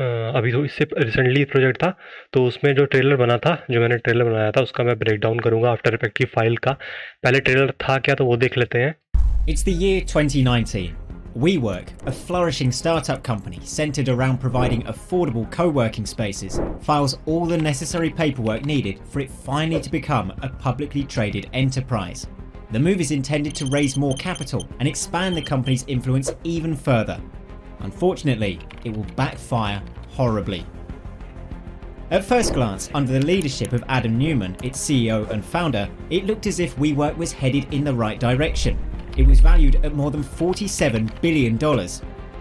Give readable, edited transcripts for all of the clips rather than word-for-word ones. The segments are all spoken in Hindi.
अभी तो इससे रिसेंटली प्रोजेक्ट था, तो उसमें जो ट्रेलर बना था, जो मैंने ट्रेलर बनाया था, उसका मैं ब्रेक डाउन करूँगा आफ्टर इफेक्ट की फाइल का। पहले ट्रेलर था क्या, तो वो देख लेते हैं। It's the year 2019. WeWork, a flourishing startup company centered around providing affordable co-working spaces, files all the necessary paperwork needed for it finally to become a publicly traded enterprise. The move is intended to raise more capital and expand the company's influence even further. Unfortunately, it will backfire horribly. At first glance, under the leadership of Adam Neumann, its CEO and founder, it looked as if WeWork was headed in the right direction. It was valued at more than $47 billion.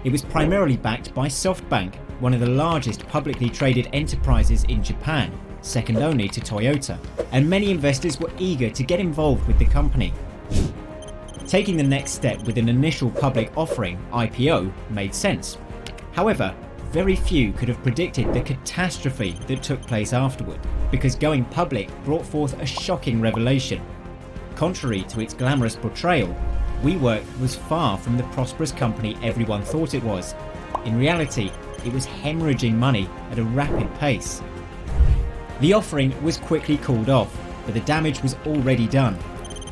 It was primarily backed by SoftBank, one of the largest publicly traded enterprises in Japan, second only to Toyota, and many investors were eager to get involved with the company. Taking the next step with an initial public offering, IPO, made sense. However, very few could have predicted the catastrophe that took place afterward, because going public brought forth a shocking revelation. Contrary to its glamorous portrayal, WeWork was far from the prosperous company everyone thought it was. In reality, it was hemorrhaging money at a rapid pace. The offering was quickly called off, but the damage was already done.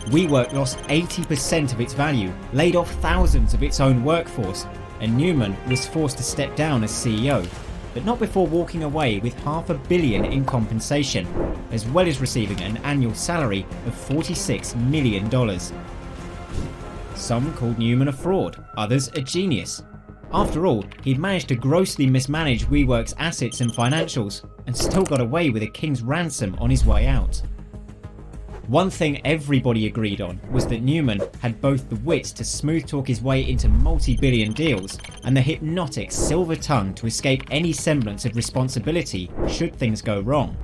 WeWork lost 80% of its value, laid off thousands of its own workforce, and Neumann was forced to step down as CEO, but not before walking away with $500 million in compensation, as well as receiving an annual salary of $46 million. Some called Neumann a fraud, others a genius. After all, he'd managed to grossly mismanage WeWork's assets and financials, and still got away with a king's ransom on his way out. One thing everybody agreed on was that Neumann had both the wit to smooth talk his way into multi-billion deals and the hypnotic silver tongue to escape any semblance of responsibility should things go wrong.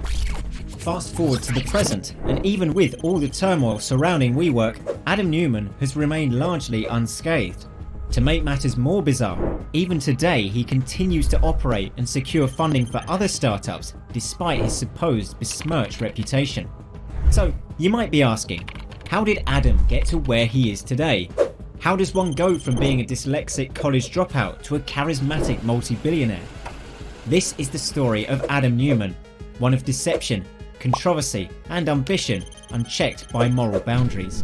Fast forward to the present, and even with all the turmoil surrounding WeWork, Adam Neumann has remained largely unscathed. To make matters more bizarre, even today he continues to operate and secure funding for other startups despite his supposed besmirched reputation. So, you might be asking, how did Adam get to where he is today? How does one go from being a dyslexic college dropout to a charismatic multi-billionaire? This is the story of Adam Neumann, one of deception, controversy and ambition unchecked by moral boundaries.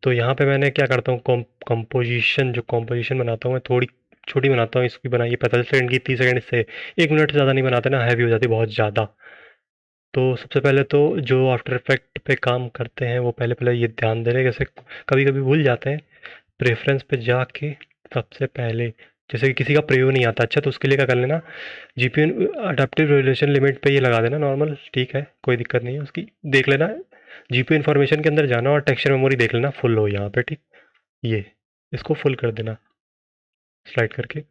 तो यहाँ पे मैंने क्या करता हूँ, कंपोजिशन बनाता हूँ मैं, थोड़ी छोटी बनाता हूँ। इसकी बनाइए 45 सेकंड की, 30 सेकंड से 1 मिनट से ज़्यादा नहीं बनाते ना, हैवी हो जाती है बहुत ज़्यादा। तो सबसे पहले तो जो आफ्टर इफेक्ट पे काम करते हैं वो पहले पहले ये ध्यान दे रहे हैं, जैसे कभी कभी भूल जाते हैं प्रेफरेंस पे जाके। सबसे पहले जैसे कि किसी का प्रीव्यू नहीं आता अच्छा, तो उसके लिए क्या कर लेना, जीपीयू अडेप्टिव रेजोल्यूशन लिमिट पे ये लगा देना नॉर्मल, ठीक है, कोई दिक्कत नहीं है उसकी। देख लेना जीपीयू इन्फॉर्मेशन के अंदर जाना और टेक्सचर मेमोरी देख लेना फुल हो यहाँ पे, ठीक। ये इसको फुल कर देना स्लाइड करके,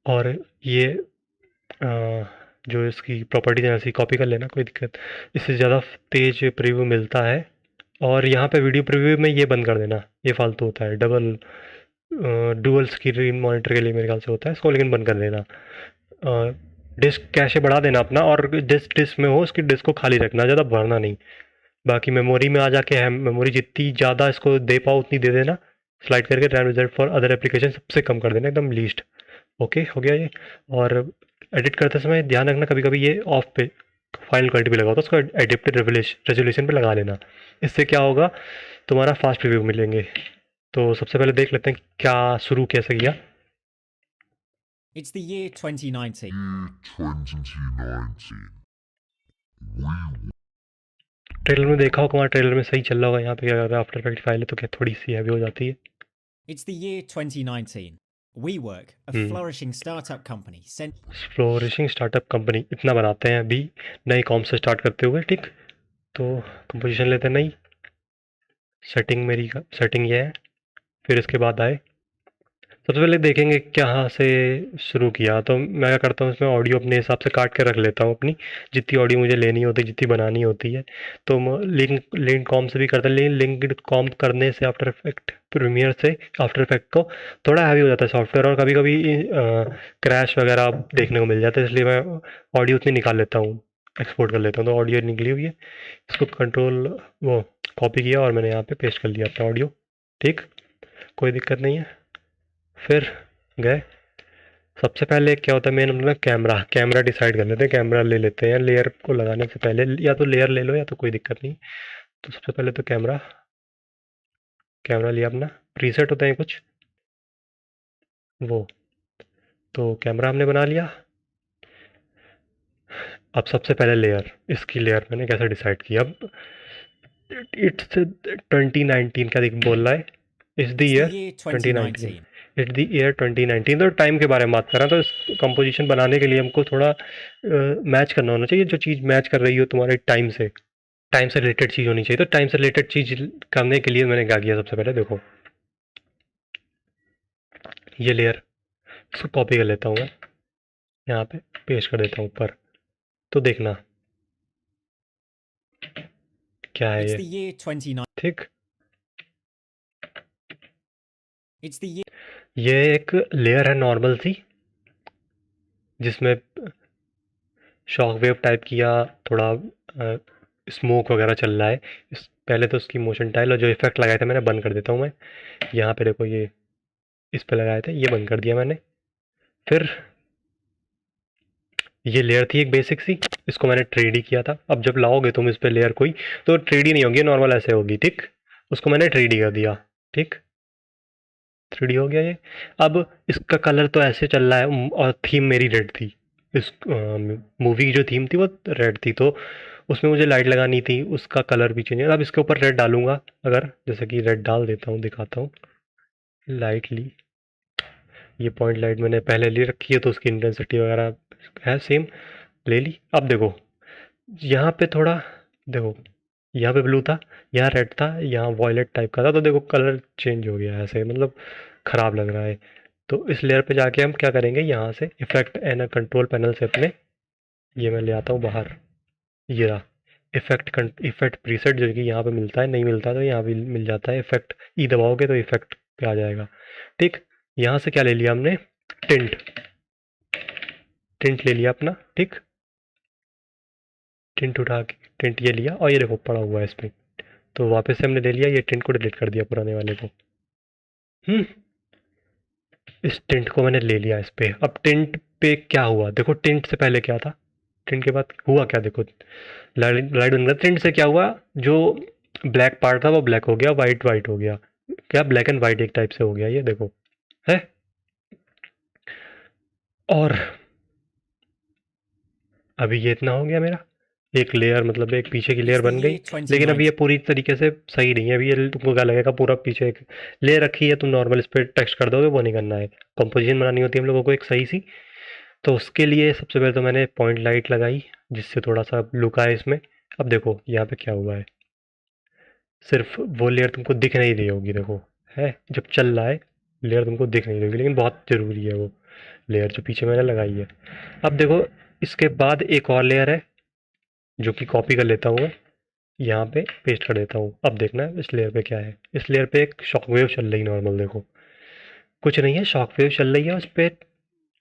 और ये अ, जो इसकी प्रॉपर्टीज है ऐसी कॉपी कर लेना, कोई दिक्कत। इससे ज़्यादा तेज प्रीव्यू मिलता है। और यहाँ पे वीडियो प्रीव्यू में ये बंद कर देना, ये फालतू होता है, डुअल स्क्रीन मॉनिटर के लिए मेरे ख्याल से होता है इसको, लेकिन बंद कर देना। डिस्क कैशे बढ़ा देना अपना, और जिस डिस्क में हो उसकी डिस्क को खाली रखना, ज़्यादा भरना नहीं। बाकी मेमोरी में आ जाके है, मेमोरी जितनी ज़्यादा इसको दे पाओ उतनी दे देना। स्लाइड करके RAM reserve for other application सबसे कम कर देना, एकदम लीस्ट। ओके हो गया ये। और एडिट करते समय ध्यान रखना, कभी कभी ये ऑफ पे फाइनल क्वालिटी पे लगा होता है, उसको एडिप्टिव रेजोल्यूशन पे लगा लेना। इससे क्या होगा, तुम्हारा फास्ट रिव्यू मिलेंगे। तो सबसे पहले देख लेते हैं क्या शुरू कैसे किया। It's the year 2019. ट्रेलर में देखा होगा, ट्रेलर में सही चल रहा होगा। यहाँ पे क्या करता है, आफ्टर इफेक्ट फाइल है तो क्या थोड़ी सी हैवी हो जाती है। It's the year 2019. WeWork, a flourishing startup company, flourishing startup company इतना बनाते हैं अभी नए कॉम से स्टार्ट करते हुए, ठीक। तो कंपोजिशन लेते हैं नई सेटिंग, मेरी सेटिंग ये है। फिर इसके बाद आए, सबसे पहले देखेंगे कहाँ से शुरू किया। तो मैं क्या करता हूँ, इसमें ऑडियो अपने हिसाब से काट के रख लेता हूँ, अपनी जितनी ऑडियो मुझे लेनी होती है, जितनी बनानी होती है। तो लिंक लिंक कॉम से भी करता है, लेकिन लिंक्ड कॉम करने से आफ्टर इफेक्ट प्रीमियर से आफ्टर इफेक्ट को थोड़ा हैवी हो जाता है सॉफ्टवेयर, और कभी कभी क्रैश वगैरह देखने को मिल जाता है, इसलिए मैं ऑडियो उतनी निकाल लेता हूँ। एक्सपोर्ट कर लेता हूँ। तो ऑडियो निकली हुई है, इसको कंट्रोल वो कॉपी किया और मैंने यहाँ पे पेस्ट कर लिया अपना ऑडियो। ठीक, कोई दिक्कत नहीं है। फिर गए, सबसे पहले क्या होता है मेन अपना कैमरा डिसाइड कर लेते हैं, कैमरा ले लेते हैं लेयर को लगाने से पहले, या तो लेयर ले लो या तो कोई दिक्कत नहीं। तो सबसे पहले तो कैमरा लिया अपना, प्रीसेट होते हैं कुछ वो, तो कैमरा हमने बना लिया। अब सबसे पहले लेयर, इसकी लेयर मैंने कैसे डिसाइड किया। अब इट्स 2019 का दिख बोल रहा है, it's the It's the year year 2019, 2019. It's the year 2019। तो टाइम के बारे में बात कर रहा, तो इस कंपोजिशन बनाने के लिए हमको थोड़ा मैच करना होना चाहिए, जो चीज़ मैच कर रही हो तुम्हारे टाइम से रिलेटेड चीज़ होनी चाहिए। तो टाइम से रिलेटेड चीज़ करने के लिए मैंने क्या किया, सबसे पहले देखो ये लेयर, इसको कॉपी कर लेता हूँ मैं, यहाँ पे पेस्ट कर देता हूँ ऊपर। तो देखना क्या है It's ये, the year 2019. ठीक। It's the year. ये एक लेयर है नॉर्मल सी, जिसमें शॉक वेव टाइप किया, थोड़ा स्मोक वगैरह चल रहा है। पहले तो उसकी मोशन टाइल और जो इफेक्ट लगाए थे मैंने बंद कर देता हूँ मैं। यहाँ पे देखो ये इस पे लगाए थे, ये बंद कर दिया मैंने। फिर ये लेयर थी एक बेसिक सी, इसको मैंने 3D किया था। अब जब लाओगे तुम इस पे लेयर कोई, तो 3D नहीं होगी, नॉर्मल ऐसे होगी, ठीक। उसको मैंने 3D कर दिया, ठीक, 3D हो गया ये। अब इसका कलर तो ऐसे चल रहा है, और थीम मेरी रेड थी, इस मूवी की जो थीम थी वो रेड थी, तो उसमें मुझे लाइट लगानी थी, उसका कलर भी चेंज है। अब इसके ऊपर रेड डालूंगा, अगर जैसे कि रेड डाल देता हूँ, दिखाता हूँ। लाइट ली, ये पॉइंट लाइट मैंने पहले ले रखी है, तो उसकी इंटेंसिटी वगैरह है सेम, ले ली। अब देखो यहाँ पे थोड़ा, देखो यहाँ पे ब्लू था, यहाँ रेड था, यहाँ वॉयलेट टाइप का था, तो देखो कलर चेंज हो गया ऐसे, मतलब ख़राब लग रहा है। तो इस लेयर पे जाके हम क्या करेंगे, यहाँ से इफेक्ट एंड कंट्रोल पैनल से अपने, ये मैं ले आता हूँ बाहर, ये रहा इफेक्ट प्रीसेट, जो कि यहाँ पे मिलता है, नहीं मिलता तो यहाँ भी मिल जाता है। इफेक्ट ई दबाओगे तो इफेक्ट पे आ जाएगा, ठीक। यहाँ से क्या ले लिया हमने, टिंट टिंट ले लिया अपना, ठीक। टिंट उठा के टिंट ये लिया, और ये देखो पड़ा हुआ है इस पर, तो वापस से हमने ले लिया, ये टिंट को डिलीट कर दिया पुराने वाले को। इस टिंट को मैंने ले लिया इस पे। अब टिंट पे क्या हुआ देखो, टिंट से पहले क्या था, टिंट के बाद हुआ क्या देखो, लाइट लाइट बन गया। टिंट से क्या हुआ, जो ब्लैक पार्ट था वो ब्लैक हो गया, वाइट वाइट हो गया, क्या ब्लैक एंड वाइट एक टाइप से हो गया, ये देखो है। और अभी ये इतना हो गया मेरा, एक लेयर, मतलब एक पीछे की It's लेयर the बन गई। year लेकिन अभी 2019. ये पूरी तरीके से सही नहीं है, अभी ये तुमको क्या लगेगा, पूरा पीछे एक लेयर रखी है, तुम नॉर्मल इस पर टेक्स्ट कर दोगे, वो नहीं करना है। कंपोजिशन बनानी होती है हम लोगों को एक सही सी, तो उसके लिए सबसे पहले तो मैंने पॉइंट लाइट लगाई, जिससे थोड़ा सा लुक आए इसमें। अब देखो यहाँ पे क्या हुआ है, सिर्फ वो लेयर तुमको दिख नहीं रही होगी, देखो है जब चल रहा है लेयर तुमको दिख नहीं रही होगी, लेकिन बहुत ज़रूरी है वो लेयर जो पीछे मैंने लगाई है। अब देखो इसके बाद एक और लेयर है, जो कि कॉपी कर लेता हूँ मैं, यहाँ पे पेस्ट कर देता हूँ। अब देखना इस लेयर पे क्या है, इस लेयर पे एक शॉक वेव चल रही नॉर्मल, देखो कुछ नहीं है, शॉक वेव चल रही है उस पर।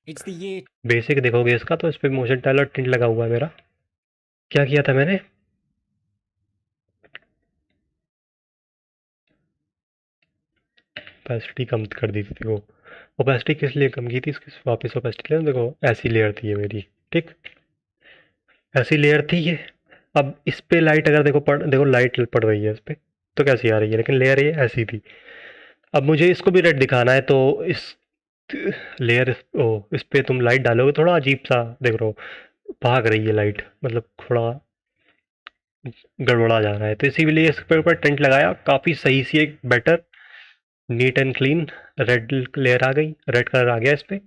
It's the year. बेसिक देखोगे इसका, तो इस पर मोशन टाइल और टिंट लगा हुआ है मेरा। क्या किया था मैंने, ओपेसिटी कम कर दी थी, देखो ओपेसिटी किस लिए कम की थी, इसकी वापस ओपेसिटी ले, देखो ऐसी लेयर थी ये मेरी, ठीक, ऐसी लेयर थी ये। अब इस पे लाइट अगर देखो लाइट पड़ रही है इस पे, तो कैसी आ रही है, लेकिन लेयर ये ऐसी थी। अब मुझे इसको भी रेड दिखाना है, तो इस लेयर ओ इस पे तुम लाइट डालोगे, थोड़ा अजीब सा देख रहे हो, भाग रही है लाइट, मतलब थोड़ा गड़बड़ा जा रहा है, तो इसीलिए इस पे ऊपर टेंट लगाया, काफ़ी सही सी एक better neat and clean red layer आ गई, रेड कलर आ गया इस पे।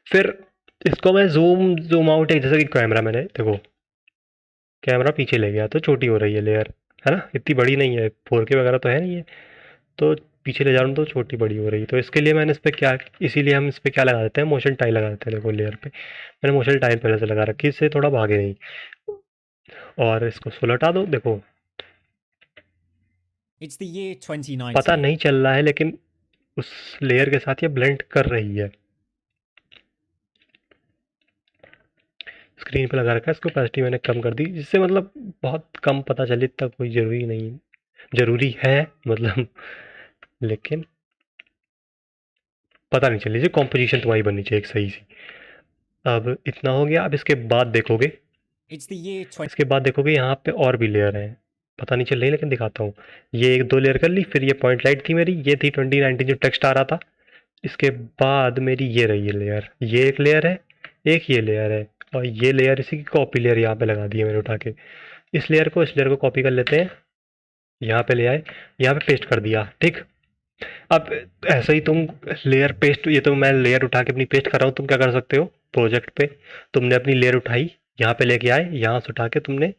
फिर इसको मैं जूम आउट है, जैसे कि कैमरा मैंने देखो, कैमरा पीछे ले गया तो छोटी हो रही है लेयर, है ना, इतनी बड़ी नहीं है, 4K वगैरह तो है नहीं है, तो पीछे ले जा रहा हूँ तो छोटी बड़ी हो रही है। तो इसके लिए मैंने इस पर क्या, इसीलिए हम इस पर क्या लगा देते हैं, मोशन टाइल लगा देते हैं। देखो लेयर पे मैंने मोशन टाइल पहले से लगा रखी है, इससे थोड़ा भागे नहीं। और इसको सुलटा दो, देखो It's the year पता 2019. नहीं चल रहा है, लेकिन उस लेयर के साथ ये ब्लेंड कर रही है। स्क्रीन पे लगा रखा है, इसकी ओपेसिटी मैंने कम कर दी, जिससे मतलब बहुत कम पता चले, इतना कोई ज़रूरी नहीं, ज़रूरी है मतलब लेकिन पता नहीं चल लीजिए, कॉम्पोजिशन तुम्हारी बननी चाहिए एक सही सी। अब इतना हो गया। अब इसके बाद देखोगे, It's the year 20. इसके बाद देखोगे यहाँ पे और भी लेयर हैं, पता नहीं चल रही लेकिन दिखाता हूँ। ये एक दो लेयर कर ली, फिर ये पॉइंट लाइट थी मेरी, ये थी 2019 जो टेक्स्ट आ रहा था। इसके बाद मेरी ये रही है लेयर, ये एक लेयर है, एक ये लेयर है, और ये लेयर इसी की कॉपी लेयर यहाँ पे लगा दी है मैंने उठा के। इस लेयर को कॉपी कर लेते हैं, यहाँ पे ले आए, यहाँ पे पेस्ट कर दिया, ठीक। अब ऐसे ही तुम लेयर पेस्ट, ये तो मैं लेयर उठा के अपनी पेस्ट कर रहा हूँ, तुम क्या कर सकते हो, प्रोजेक्ट पे तुमने अपनी लेयर उठाई, यहाँ पे लेके आए, यहाँ से उठा के तुमने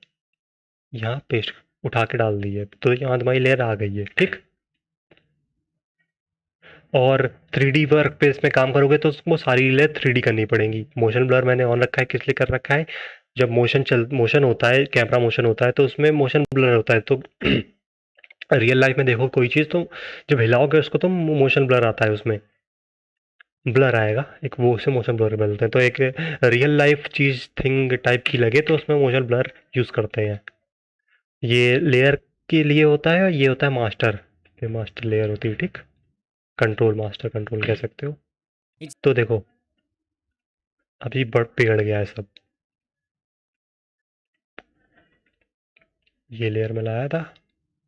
यहाँ पेस्ट उठा के डाल दी है, तो यहाँ तुम्हारी लेयर आ गई है, ठीक। और 3D वर्क पे इसमें काम करोगे तो उसको सारी लेयर 3D करनी पड़ेंगी। मोशन ब्लर मैंने ऑन रखा है, किस लिए कर रखा है, जब मोशन होता है, कैमरा मोशन होता है, तो उसमें मोशन ब्लर होता है, तो रियल लाइफ में देखो कोई चीज़, तो जब हिलाओगे उसको तो मोशन ब्लर आता है, उसमें ब्लर आएगा, एक वो उसे मोशन ब्लर बोलते हैं। तो एक रियल लाइफ चीज़ थिंग टाइप की लगे तो उसमें मोशन ब्लर यूज़ करते हैं। ये लेयर के लिए होता है, और ये होता है मास्टर, ये मास्टर लेयर होती है, ठीक। कंट्रोल, मास्टर कंट्रोल कह सकते हो। तो देखो अभी बिगड़ गया है सब। ये लेयर में लाया था,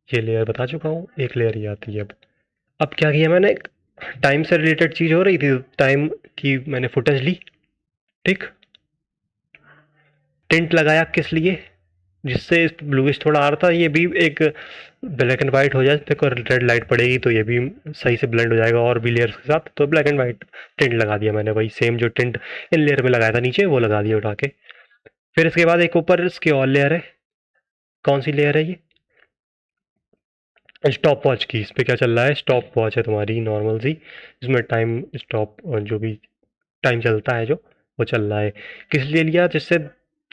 ये लेयर बता चुका हूँ, एक लेयर ये आती है। अब क्या किया मैंने, टाइम से रिलेटेड चीज़ हो रही थी, टाइम की मैंने फुटेज ली, ठीक। टिंट लगाया किस लिए, जिससे ब्लूइश थोड़ा आ रहा था, ये भी एक ब्लैक एंड वाइट हो जाए, देखो रेड लाइट पड़ेगी तो ये भी सही से ब्लेंड हो जाएगा और भी लेयर्स के साथ, तो ब्लैक एंड वाइट टिंट लगा दिया मैंने, वही सेम जो टिंट इन लेयर में लगाया था नीचे, वो लगा दिया उठा के। फिर इसके बाद एक ऊपर इसकी और लेयर है, कौन सी लेयर है ये, स्टॉप वॉच की। इस पर क्या चल रहा है, स्टॉप वॉच है तुम्हारी नॉर्मल सी, जिसमें टाइम स्टॉप, जो भी टाइम चलता है जो, वो चल रहा है। किस लिए लिया, जिससे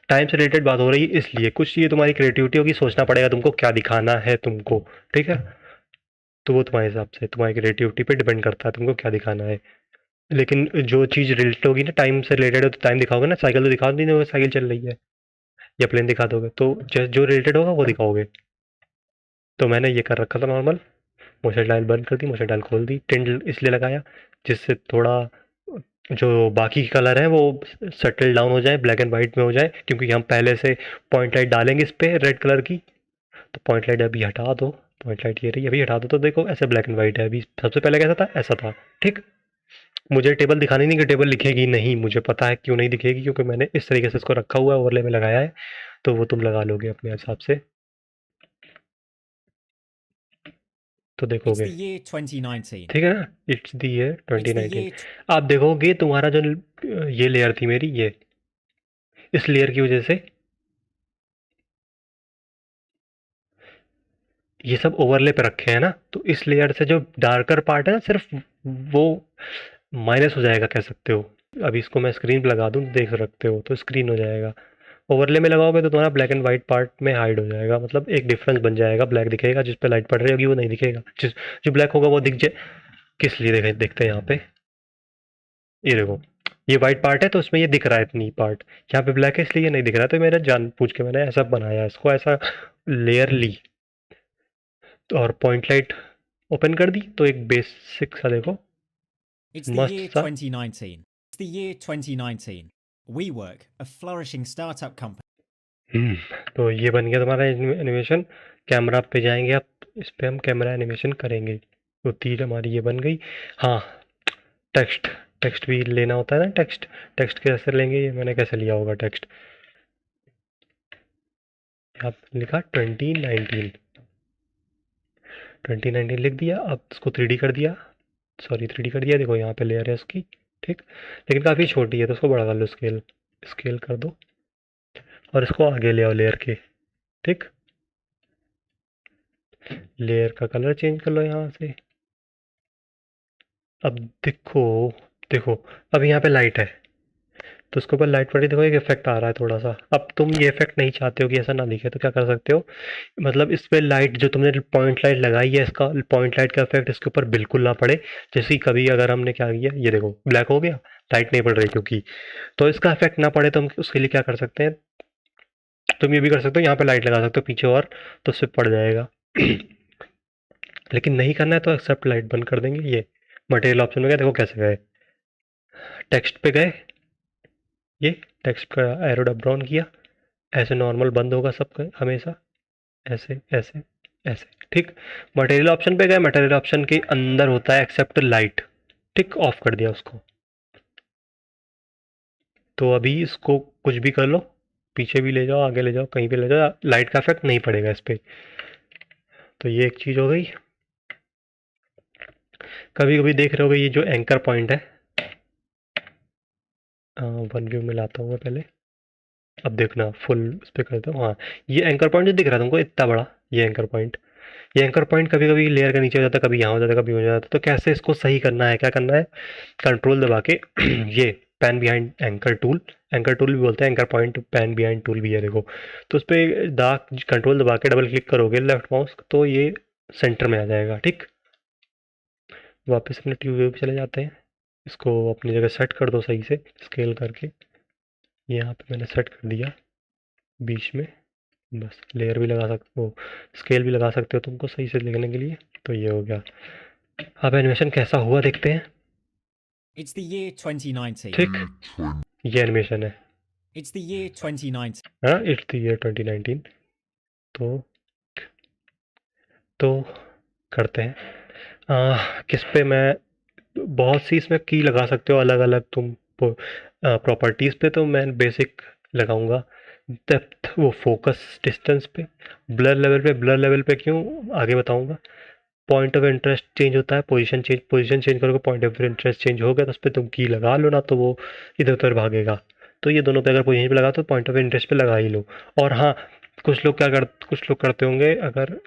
टाइम से रिलेटेड बात हो रही है इसलिए। कुछ ये तुम्हारी क्रिएटिविटी होगी, सोचना पड़ेगा तुमको क्या दिखाना है तुमको, ठीक है। तो वो तुम्हारे हिसाब से तुम्हारी क्रिएटिविटी पे डिपेंड करता है तुमको क्या दिखाना है। लेकिन जो चीज़ रिलेटेड होगी ना, टाइम से रिलेटेड हो तो टाइम दिखाओगे ना, साइकिल तो दिखा नहीं दोगे साइकिल चल रही है, या प्लेन दिखा दोगे, तो जो रिलेटेड होगा वो दिखाओगे। तो मैंने ये कर रखा था नॉर्मल, मोशन डायल बंद कर दी, मोशन डायल खोल दी, टिंट इसलिए लगाया जिससे थोड़ा जो बाकी कलर है वो सेटल डाउन हो जाए, ब्लैक एंड वाइट में हो जाए, क्योंकि हम पहले से पॉइंट लाइट डालेंगे इस पे रेड कलर की। तो पॉइंट लाइट अभी हटा दो, पॉइंट लाइट ये रही, अभी हटा दो, तो देखो ऐसे ब्लैक एंड वाइट है। अभी सबसे पहले कैसा था, ऐसा था, ठीक। मुझे टेबल दिखानी नहीं कि टेबल लिखेगी नहीं, मुझे पता है क्यों नहीं दिखेगी, क्योंकि मैंने इस तरीके से इसको रखा हुआ है, ओवरले में लगाया है, तो वो तुम लगा लोगे अपने हिसाब से, तो It's देखोगे, the year 2019. ठीक है ना। It's the year It's the 2019। year. आप देखोगे तुम्हारा जो ये लेयर थी मेरी, ये इस लेयर की वजह से ये सब ओवरले पे रखे हैं ना, तो इस लेयर से जो डार्कर पार्ट है ना, सिर्फ वो माइनस हो जाएगा कह सकते हो। अभी इसको मैं स्क्रीन पे लगा दूं, देख सकते हो, तो स्क्रीन हो जाएगा। ओवरले में लगाओगे तो तुम्हारा ब्लैक एंड वाइट पार्ट में हाइड हो जाएगा, मतलब एक डिफरेंस बन जाएगा, ब्लैक दिखेगा, जिस पे लाइट पड़ रही होगी वो नहीं दिखेगा, जिस जो ब्लैक होगा वो दिख जाए। किस लिए देखते हैं यहाँ पे, ये देखो, ये वाइट पार्ट है तो उसमें ये दिख रहा है इतनी पार्ट, यहाँ पे ब्लैक है इसलिए ये नहीं दिख रहा। तो मेरा जान पूछ के मैंने ऐसा बनाया, इसको ऐसा लेयर ली, और पॉइंट लाइट ओपन कर दी, तो एक बेसिक सा देखो, It's the मस्त year सा। 2019. It's the year 2019. WeWork, a flourishing startup company. तो ये बन गया तुम्हारा एनिमेशन। कैमरा पे जाएंगे आप, इस पे हम कैमरा एनिमेशन करेंगे, तो तीर हमारी ये बन गई। हाँ, टेक्स्ट, टेक्स्ट भी लेना होता है ना, टेक्स्ट, टेक्स्ट कैसे लेंगे, ये मैंने कैसे लिया होगा टेक्स्ट, यहाँ पे लिखा 2019, 2019 लिख दिया। अब इसको 3D कर दिया, सॉरी 3D कर दिया, देखो यहाँ पे लेयर है उसकी, ठीक। लेकिन काफ़ी छोटी है तो उसको बड़ा कर लो, स्केल, स्केल कर दो, और इसको आगे ले आओ लेयर के, ठीक। लेयर का कलर चेंज कर लो यहाँ से। अब देखो, देखो अब यहाँ पे लाइट है, तो उसके ऊपर लाइट पड़ी, देखो एक इफेक्ट आ रहा है थोड़ा सा। अब तुम ये इफेक्ट नहीं चाहते हो कि ऐसा ना दिखे, तो क्या कर सकते हो, मतलब इस पे लाइट जो तुमने पॉइंट लाइट लगाई है, इसका पॉइंट लाइट का इफेक्ट इसके ऊपर बिल्कुल ना पड़े। जैसे कि कभी अगर हमने क्या किया, ये देखो ब्लैक हो गया, लाइट नहीं पड़ रही क्योंकि, तो इसका इफेक्ट ना पड़े तो हम उसके लिए क्या कर सकते हैं, तुम ये भी कर सकते हो, यहाँ पे लाइट लगा सकते हो पीछे और, तो उससे पड़ जाएगा। लेकिन नहीं करना है तो एक्सेप्ट लाइट बंद कर देंगे। ये मटेरियल ऑप्शन में गए, देखो कैसे गए, टेक्स्ट पे गए, ये टेक्स्ट का एरो डब डाउन किया, ऐसे नॉर्मल बंद होगा सब हमेशा, ऐसे ऐसे ऐसे, ठीक। मटेरियल ऑप्शन पे गए, मटेरियल ऑप्शन के अंदर होता है एक्सेप्ट लाइट, ठीक, ऑफ कर दिया उसको। तो अभी इसको कुछ भी कर लो, पीछे भी ले जाओ, आगे ले जाओ, कहीं भी ले जाओ, लाइट का इफेक्ट नहीं पड़ेगा इस पे। तो ये एक चीज़ हो गई। कभी कभी देख रहे होगे ये जो एंकर पॉइंट है, वन व्यू में लाता हूँ मैं पहले, अब देखना फुल इस पे करता हूँ, हाँ। ये एंकर पॉइंट जो दिख रहा है तुमको इतना बड़ा, ये एंकर पॉइंट, ये एंकर पॉइंट कभी कभी लेयर के नीचे हो जाता है, कभी यहाँ हो जाता है, कभी हो जाता है। तो कैसे इसको सही करना है, क्या करना है, कंट्रोल दबा के ये pan behind anchor tool, anchor tool भी बोलते हैं, anchor point pan behind tool भी है देखो। तो उस पर कंट्रोल दबा के डबल क्लिक करोगे लेफ्ट माउस, तो ये सेंटर में आ जाएगा, ठीक। वापस अपने ट्यूब व्यू पे चले जाते हैं, इसको अपनी जगह सेट कर दो सही से स्केल करके, यहाँ पे मैंने सेट कर दिया बीच में। बस लेयर भी लगा सकते हो, स्केल भी लगा सकते हो तुमको सही से देखने के लिए। तो ये हो गया। अब एनिमेशन कैसा हुआ देखते हैं। It's the year 2019. ठीक, ये एनिमेशन है। It's the year 2019. हाँ, इट्स द ईयर 2019। तो तो करते हैं, किस पे मैं, बहुत सी इसमें की लगा सकते हो अलग अलग तुम प्रॉपर्टीज़ पे, तो मैं बेसिक लगाऊंगा। डेप्थ, वो फोकस डिस्टेंस पे, ब्लर लेवल पे क्यों आगे बताऊंगा। पॉइंट ऑफ इंटरेस्ट चेंज होता है, पोजीशन चेंज करोगे, पॉइंट ऑफ इंटरेस्ट चेंज हो गया, तो उस पर तुम की लगा लो ना, तो वो इधर उधर भागेगा। तो ये दोनों पे अगर पोजीशन पे लगा तो पॉइंट ऑफ इंटरेस्ट पे लगा ही लो। और हाँ, कुछ लोग करते होंगे, अगर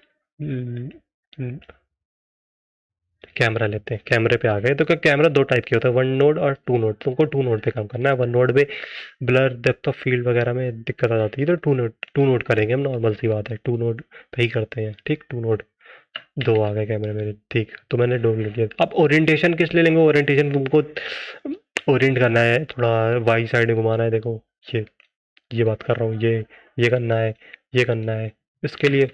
कैमरा लेते हैं, कैमरे पे आ गए, तो क्या कैमरा दो टाइप के होता है, वन नोड और टू नोड। तुमको टू नोड पे काम करना है, वन नोड पे ब्लर डेप्थ ऑफ फील्ड वगैरह में दिक्कत आ जाती है, तो टू नोड करेंगे हम, नॉर्मल सी बात है, टू नोड पे ही करते हैं, ठीक। टू नोड दो आ गए कैमरे में, ठीक। तो मैंने दो ले लिया। अब ओरिएंटेशन किस ले लेंगे, ओरिएंटेशन तुमको ओरिएंट करना है, थोड़ा वाई साइड में घुमाना है, देखो ये बात कर रहा हूँ, ये करना है, ये करना है। इसके लिए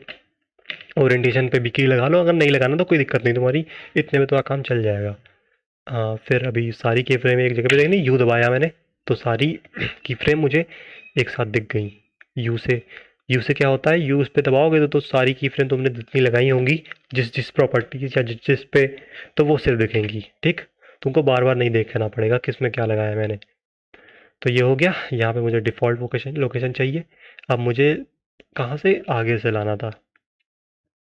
ओरिएंटेशन पे भी की लगा लो, अगर नहीं लगाना तो कोई दिक्कत नहीं तुम्हारी, इतने में तुम्हारा काम चल जाएगा। हाँ, फिर अभी सारी की फ्रेम एक जगह पे देखनी, यू दबाया मैंने, तो सारी की फ्रेम मुझे एक साथ दिख गई। यू से क्या होता है, यू उस पे दबाओगे तो सारी की फ्रेम तुमने जितनी लगाई होंगी, जिस जिस प्रॉपर्टी या जिस पे, तो वो सिर्फ दिखेंगी, ठीक। तुमको बार बार नहीं देखना पड़ेगा किस में क्या लगाया मैंने। तो ये हो गया। यहाँ पे मुझे डिफ़ॉल्ट लोकेशन चाहिए। अब मुझे कहाँ से आगे से लाना था,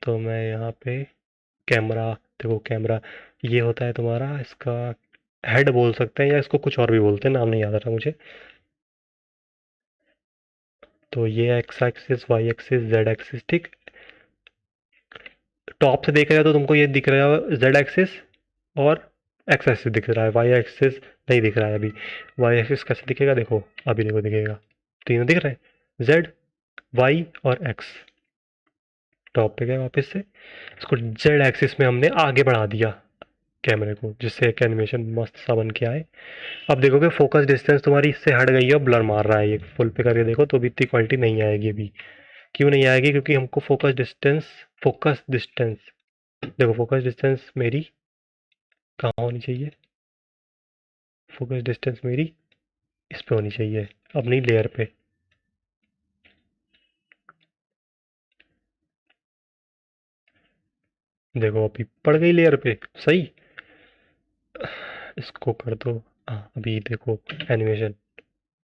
तो मैं यहाँ पे कैमरा, देखो कैमरा ये होता है तुम्हारा, इसका हेड बोल सकते हैं या इसको कुछ और भी बोलते हैं, नाम नहीं याद आ रहा मुझे। तो ये x axis, y axis, z axis, ठीक। टॉप से देख रहे हो तो तुमको ये दिख रहा है जेड एक्सिस और एक्स एक्सिस दिख रहा है, वाई एक्सिस नहीं दिख रहा है अभी। वाई एक्सिस कैसे दिखेगा, देखो अभी देखो दिखेगा, तीनों दिख रहे हैं, जेड, वाई और एक्स। टॉप पे गए वापस से, इसको जेड एक्सिस में हमने आगे बढ़ा दिया कैमरे को, जिससे एक एनिमेशन मस्त सा बन के आए। अब देखोगे फोकस डिस्टेंस तुम्हारी इससे हट गई है और ब्लर मार रहा है, ये फुल पे करके देखो तो भी इतनी क्वालिटी नहीं आएगी अभी। क्यों नहीं आएगी, क्योंकि हमको फोकस डिस्टेंस देखो, फोकस डिस्टेंस मेरी कहाँ होनी चाहिए, फोकस डिस्टेंस मेरी इस पे होनी चाहिए, अपनी लेयर पे। देखो अभी पड़ गई लेयर पे, सही। इसको कर दो, हाँ अभी देखो animation.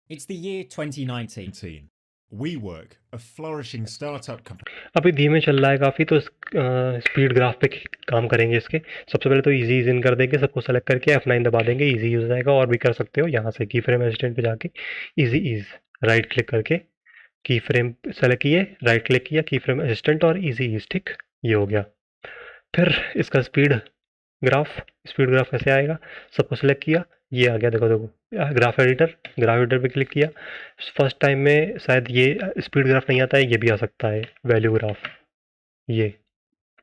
It's the year 2019. WeWork, a flourishing startup company. अभी धीमे चल रहा है काफ़ी, तो स्पीड ग्राफ पे काम करेंगे इसके। सबसे पहले तो इजी इन कर देंगे, सबको सेलेक्ट करके F9 दबा देंगे, इजी यूज आएगा। और भी कर सकते हो यहाँ से की फ्रेम असिस्टेंट पे जाके इजी ईज राइट क्लिक करके की फ्रेम सेलेक्ट किए, राइट क्लिक किया, की फ्रेम असिस्टेंट और इजी ईज, ठीक। ये हो गया। फिर इसका स्पीड ग्राफ कैसे आएगा, सबको सेलेक्ट किया, ये आ गया, देखो देखो ग्राफ एडिटर पे क्लिक किया। फर्स्ट टाइम में शायद ये स्पीड ग्राफ नहीं आता है, ये भी आ सकता है वैल्यू ग्राफ। ये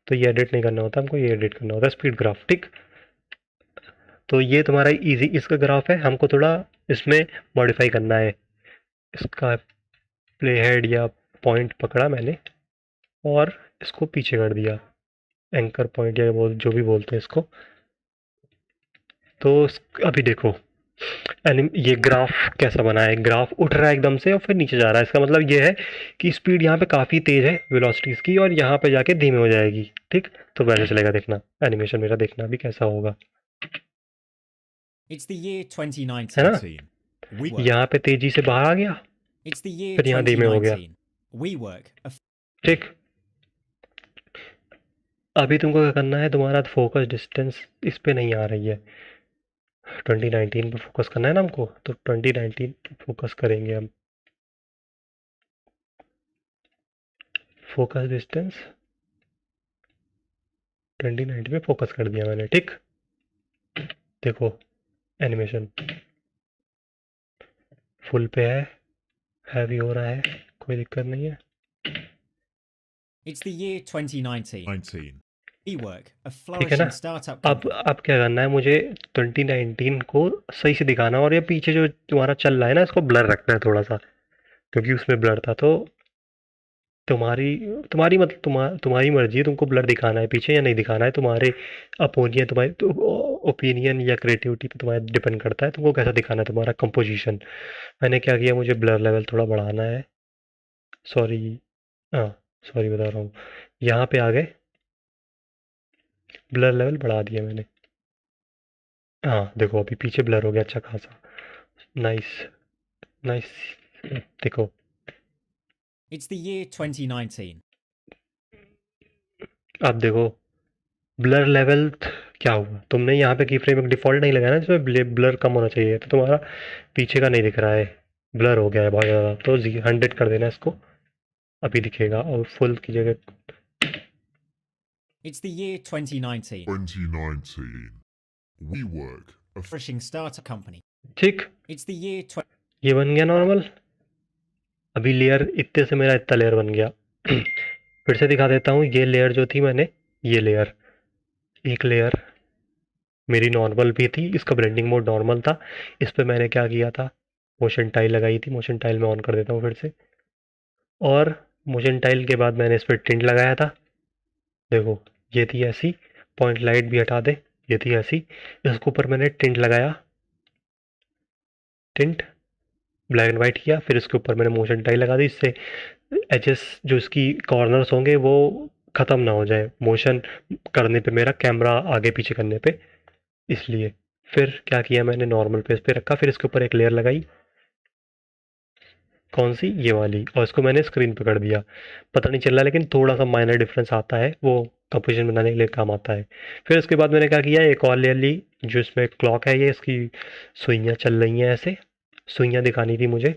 तो ये एडिट नहीं करना होता हमको, ये एडिट करना होता है स्पीड ग्राफ, ठीक। तो ये तुम्हारा इजी इसका ग्राफ है, हमको थोड़ा इसमें मॉडिफाई करना है। इसका प्ले हेड या पॉइंट पकड़ा मैंने और इसको पीछे कर दिया, एंकर पॉइंट या जो भी बोलते हैं इसको। तो अभी देखो ये ग्राफ कैसा बना है, ग्राफ उठ रहा है एकदम से और फिर नीचे जा रहा है। इसका मतलब ये है कि स्पीड यहाँ पे काफ़ी तेज़ है वेलोसिटीज़ की, और यहाँ पे जाके धीमे हो जाएगी, ठीक। तो वैसे चलेगा, देखना एनिमेशन मेरा, देखना भी कैसा होगा, It's the year है ना। 2019. We work. यहाँ पे तेज़ी से बाहर आ गया, It's the year फिर यहाँ धीमे हो गया, 2019. We work. ठीक। अभी तुमको क्या करना है, तुम्हारा फोकस डिस्टेंस इस पे नहीं आ रही है, 2019 पे फोकस करना है ना हमको, तो 2019 पे फोकस करेंगे हम। फोकस डिस्टेंस 2019 पे फोकस कर दिया मैंने, ठीक। देखो एनिमेशन फुल पे है, हैवी हो रहा है, कोई दिक्कत नहीं है। It's the year 2019. 19. We work. A ठीक है ना। flourishing startup अब company. अब क्या करना है मुझे, 2019 को सही से दिखाना, और ये पीछे जो तुम्हारा चल रहा है ना, इसको ब्लर रखना है थोड़ा सा, क्योंकि उसमें ब्लर था। तो तुम्हारी तुम्हारी मतलब तुम्हारी मर्जी है, तुमको ब्लर दिखाना है पीछे या नहीं दिखाना है, तुम्हारे अपोनियन तुम्हारी ओपिनियन या क्रिएटिविटी पे तुम्हारा डिपेंड करता है, तुमको कैसा दिखाना है तुम्हारा कंपोजिशन। मैंने क्या किया, मुझे ब्लर लेवल थोड़ा बढ़ाना है, सॉरी, हाँ सॉरी बता रहा हूँ, यहाँ पे आ गए, ब्लर लेवल बढ़ा दिया मैंने। हाँ देखो अभी पीछे ब्लर हो गया अच्छा खासा, नाइस नाइस। देखो It's the year 2019. अब देखो ब्लर लेवल क्या हुआ, तुमने यहाँ पे की फ्रेम एक डिफ़ॉल्ट नहीं लगाया ना, जिसमें ब्लर कम होना चाहिए, तो तुम्हारा पीछे का नहीं दिख रहा है, ब्लर हो गया है बहुत ज़्यादा। तो 100 कर देना इसको, अभी दिखेगा, और फुल की जगह। It's the year 2019. 2019. We work. A Flourishing startup company. ठीक, It's the year ये बन गया नॉर्मल। अभी लेयर इतने से मेरा इतना लेयर बन गया। फिर से दिखा देता हूँ, ये लेयर जो थी मैंने, ये लेयर, एक लेयर मेरी नॉर्मल भी थी, इसका ब्लेंडिंग मोड नॉर्मल था। इस पे मैंने क्या किया था, मोशन टाइल लगाई थी, मोशन टाइल में ऑन कर देता हूँ फिर से, और मोशन टाइल के बाद मैंने इस पर टिंट लगाया था। देखो ये थी ऐसी, पॉइंट लाइट भी हटा दे, ये थी ऐसी, इसके ऊपर मैंने टिंट लगाया, टिंट ब्लैक एंड वाइट किया, फिर इसके ऊपर मैंने मोशन टाइल लगा दी, इससे एजेस जो इसकी कॉर्नर्स होंगे वो ख़त्म ना हो जाए मोशन करने पे, मेरा कैमरा आगे पीछे करने पे, इसलिए। फिर क्या किया मैंने, नॉर्मल पे इस पे रखा, फिर इसके ऊपर एक लेयर लगाई, कौन सी, ये वाली, और इसको मैंने स्क्रीन पे कर दिया। पता नहीं चल रहा लेकिन थोड़ा सा माइनर डिफरेंस आता है, वो कंपोजिशन बनाने के लिए काम आता है। फिर उसके बाद मैंने क्या किया, एक और लेयर ली, जो इसमें क्लॉक है, ये इसकी सुइयाँ चल रही हैं ऐसे, सुइयाँ दिखानी थी मुझे,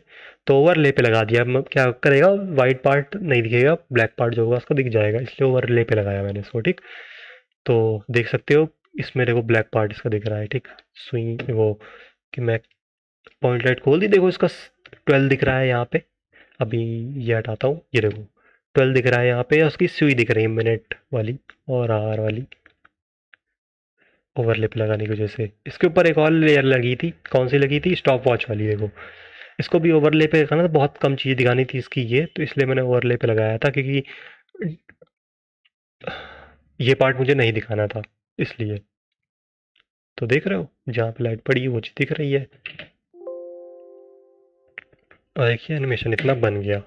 तो ओवरले पे लगा दिया। अब क्या करेगा, वाइट पार्ट नहीं दिखेगा, ब्लैक पार्ट जो होगा उसको दिख जाएगा, इसलिए ओवरले पे लगाया मैंने इसको, ठीक। तो देख सकते हो इसमें देखो ब्लैक पार्ट इसका दिख रहा है, ठीक। सुई वो कि मैं पॉइंट लाइट खोल दी, देखो इसका 12 दिख रहा है यहाँ पे। अभी ये हटाता हूँ, ये देखो 12 दिख रहा है यहाँ पे, उसकी सुई दिख रही है मिनट वाली और आवर वाली, ओवरलैप लगाने की वजह से। इसके ऊपर एक और लेयर लगी थी, कौन सी लगी थी, स्टॉप वॉच वाली, देखो इसको भी ओवरले पे करना था, बहुत कम चीज़ दिखानी थी इसकी ये, तो इसलिए मैंने ओवरले पे लगाया था, क्योंकि ये पार्ट मुझे नहीं दिखाना था इसलिए। तो देख रहे हो जहाँ पे लाइट पड़ी है वो चीज़ दिख रही है, और देखिए एनिमेशन इतना बन गया।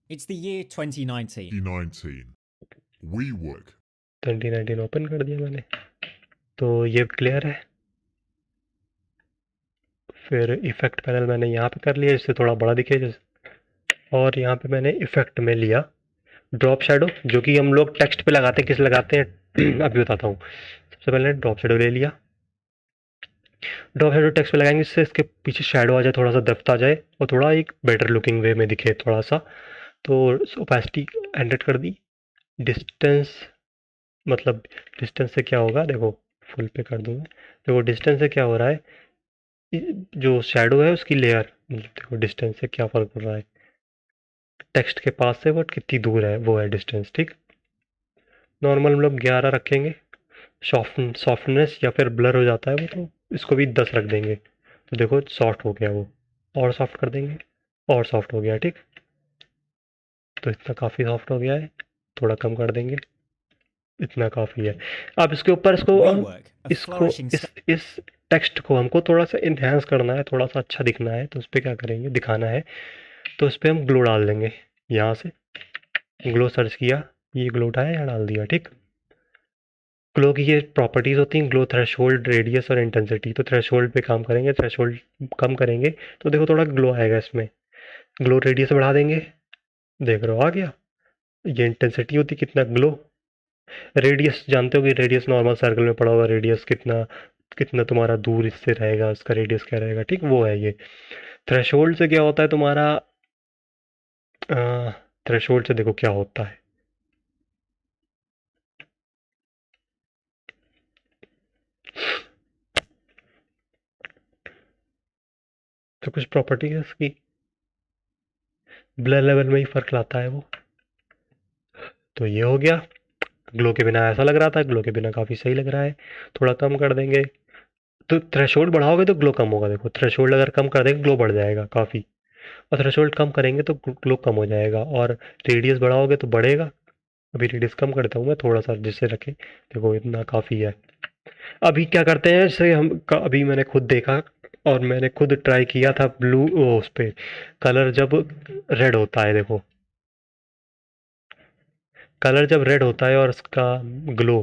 It's the year 2019. 2019. We work. 2019 open कर दिया मैंने, तो ये क्लियर है। फिर इफेक्ट पैनल मैंने यहाँ पे कर लिया, इससे थोड़ा बड़ा दिखे और यहाँ पे मैंने इफेक्ट में लिया ड्रॉप शैडो, जो कि हम लोग टेक्स्ट पे लगाते हैं, किस लगाते हैं अभी बताता हूँ। सबसे पहले ड्रॉप शैडो ले लिया, ड्रॉप शैडो टेक्स्ट पे लगाएंगे, इससे इसके पीछे शैडो आ जाए, थोड़ा सा डेप्थ आ जाए और थोड़ा एक बेटर लुकिंग वे में दिखे थोड़ा सा। तो ओपेसिटी 100 कर दी, डिस्टेंस मतलब डिस्टेंस से क्या होगा, देखो फुल पे कर दूँ मैं, देखो डिस्टेंस से क्या हो रहा है, जो शैडो है उसकी लेयर, देखो डिस्टेंस से क्या फर्क पड़ रहा है, टेक्स्ट के पास से वो कितनी दूर है, वो है डिस्टेंस। ठीक, नॉर्मल हम लोग 11 रखेंगे, सॉफ्टनेस या फिर ब्लर हो जाता है वो, तो इसको भी 10 रख देंगे। तो देखो सॉफ्ट हो गया वो, और सॉफ्ट कर देंगे, और सॉफ्ट हो गया। ठीक, तो इतना काफ़ी सॉफ्ट हो गया है, थोड़ा कम कर देंगे, इतना काफ़ी है। अब इसके ऊपर इसको हम WeWork, a इसको flourishing इस टेक्स्ट को हमको थोड़ा सा इन्हेंस करना है, थोड़ा सा अच्छा दिखना है, तो उस पर क्या करेंगे, दिखाना है, तो इस पर हम ग्लो डाल देंगे। यहाँ से ग्लो सर्च किया, ये ग्लो उठाया, यहाँ डाल दिया। ठीक, ग्लो की ये प्रॉपर्टीज़ होती हैं, ग्लो थ्रेशोल्ड, रेडियस और इंटेंसिटी। तो थ्रेशोल्ड पे काम करेंगे, थ्रेशोल्ड कम करेंगे तो देखो थोड़ा ग्लो आएगा इसमें। ग्लो रेडियस बढ़ा देंगे, देख रहे हो आ गया। ये इंटेंसिटी होती कितना ग्लो। रेडियस जानते हो कि रेडियस नॉर्मल सर्कल में पड़ा हुआ रेडियस कितना, कितना तुम्हारा दूर इससे रहेगा, उसका रेडियस क्या रहेगा। ठीक, वो है ये। थ्रेशोल्ड से क्या होता है तुम्हारा, थ्रेशोल्ड से देखो क्या होता है, तो कुछ प्रॉपर्टी है इसकी, ब्लर लेवल में ही फर्क लाता है वो। तो ये हो गया, ग्लो के बिना ऐसा लग रहा था, ग्लो के बिना काफ़ी सही लग रहा है। थोड़ा कम कर देंगे, तो थ्रेशोल्ड बढ़ाओगे तो ग्लो कम होगा। देखो थ्रेशोल्ड अगर कम कर देंगे ग्लो बढ़ जाएगा काफ़ी, और थ्रेशोल्ड कम करेंगे तो ग्लो कम हो जाएगा, और रेडियस बढ़ाओगे तो बढ़ेगा। अभी रेडियस कम करता हूँ मैं थोड़ा सा, जिससे रखे, देखो इतना काफ़ी है। अभी क्या करते हैं, जैसे अभी मैंने खुद देखा और मैंने खुद ट्राई किया था ब्लू, उस पे कलर जब रेड होता है, देखो कलर जब रेड होता है और उसका ग्लो,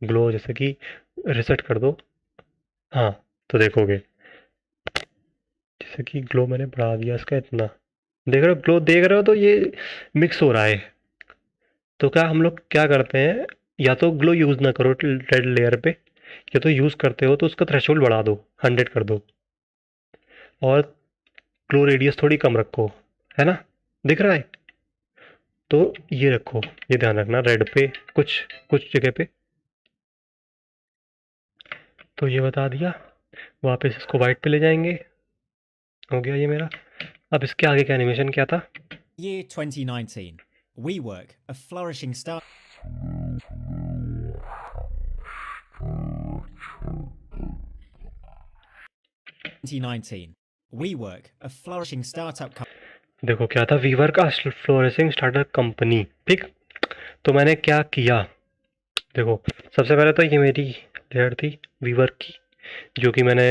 ग्लो जैसे कि रिसेट कर दो, हाँ, तो देखोगे जैसे कि ग्लो मैंने बढ़ा दिया इसका इतना, देख रहे हो ग्लो देख रहे हो, तो ये मिक्स हो रहा है। तो क्या हम लोग क्या करते हैं, या तो ग्लो यूज़ ना करो रेड लेयर पे, या तो यूज़ करते हो तो उसका थ्रेशोल्ड बढ़ा दो, 100 कर दो, और ग्लो रेडियस थोड़ी कम रखो, है ना, दिख रहा है। तो ये रखो, ये ध्यान रखना रेड पे, कुछ कुछ जगह पे। तो ये बता दिया, वापस इसको वाइट पे ले जाएंगे, हो गया ये मेरा। अब इसके आगे का एनिमेशन क्या था, Year 2019. WeWork, a flourishing start. 2019. WeWork, a flourishing startup company. देखो क्या था, वीवर का फ्लोरेसिंग स्टार्टअप कंपनी। ठीक, तो मैंने क्या किया, देखो सबसे पहले तो ये मेरी लेयर थी वीवर की, जो कि मैंने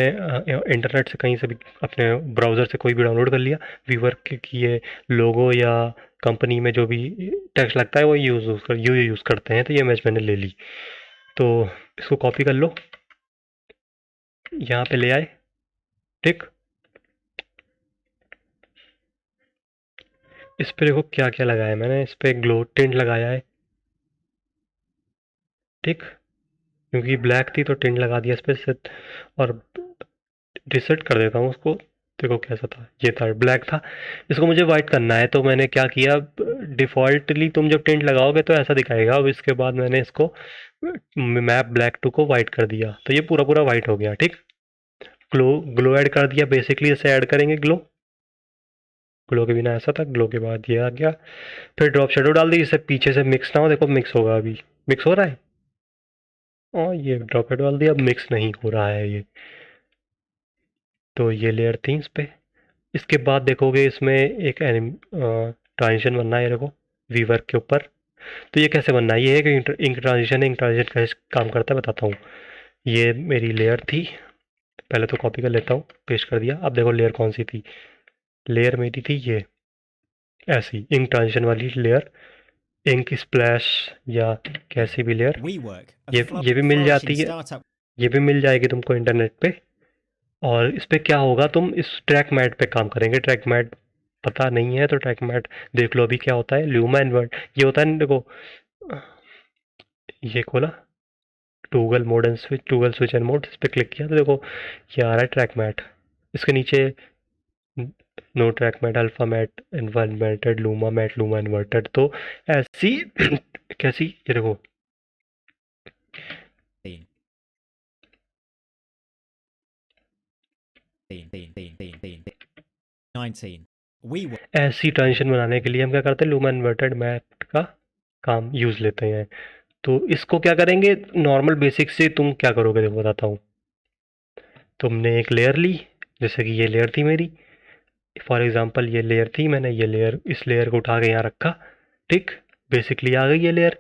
इंटरनेट से कहीं से भी अपने ब्राउज़र से कोई भी डाउनलोड कर लिया। वीवर की ये लोगो या कंपनी में जो भी टेक्स्ट लगता है वो यूज़ करते हैं, तो ये इमेज मैंने ले ली। तो इसको कॉपी कर लो, यहाँ पे ले आए। ठीक, इस पे देखो क्या क्या लगाया है मैंने, इस पे ग्लो टिंट लगाया है। ठीक, क्योंकि ब्लैक थी तो टिंट लगा दिया इस पे से, और रिसेट कर देता हूँ उसको। देखो कैसा था, ये था ब्लैक था, इसको मुझे वाइट करना है, तो मैंने क्या किया, डिफ़ॉल्टली तुम जब टिंट लगाओगे तो ऐसा दिखाएगा। अब इसके बाद मैंने इसको मैप ब्लैक टू को वाइट कर दिया, तो ये पूरा पूरा वाइट हो गया। ठीक, ग्लो ग्लो ऐड कर दिया, बेसिकली जैसे ऐड करेंगे ग्लो, ग्लो के बिना ऐसा था, ग्लो के बाद ये आ गया। फिर ड्रॉप शेडो डाल दी, जिससे पीछे से मिक्स ना हो, देखो मिक्स होगा, अभी मिक्स हो रहा है, और ये ड्रॉप शेडो डाल दिया, अब मिक्स नहीं हो रहा है ये। तो ये लेयर थी इस पे। इसके बाद देखोगे इसमें एक ट्रांजिशन बनना है, ये देखो वीवर्क के ऊपर। तो ये कैसे बनना है, ये है कि इंक ट्रांजिशन है, इंक ट्रांजिशन कैसे काम करता है बताता हूँ। ये मेरी लेयर थी, पहले तो कॉपी कर लेता हूँ, पेस्ट कर दिया। अब देखो लेयर कौन सी थी, लेयर मेरी थी ये ऐसी इंक ट्रांजिशन वाली लेयर, इंक स्प्लैश या कैसी भी लेयर, WeWork, a ये भी मिल flourishing जाती है, startup. ये भी मिल जाएगी तुमको इंटरनेट पे। और इस पे क्या होगा, तुम इस ट्रैक मैट पे काम करेंगे। ट्रैक मैट पता नहीं है तो ट्रैक मैट देख लो अभी क्या होता है, ल्यूमा इन्वर्ट ये होता है, देखो ये खोला, toggle mode and switch, toggle switch and mode, इस पर क्लिक किया तो देखो ये आ रहा है ट्रैक मैट। इसके नीचे no track matte, alpha matte, inverted luma matte, luma inverted, तो ऐसी कैसी, ये देखो 19. We work. ऐसी ट्रांजिशन बनाने के लिए हम क्या करते हैं, लूमा इन्वर्टेड मैथ का काम यूज़ लेते हैं। तो इसको क्या करेंगे, नॉर्मल बेसिक से तुम क्या करोगे देखो बताता हूँ। तुमने एक लेयर ली, जैसे कि ये लेयर थी मेरी, फॉर एग्जांपल ये लेयर थी, मैंने ये लेयर, इस लेयर को उठा के यहाँ रखा, ठीक, बेसिकली आ गई ये लेयर,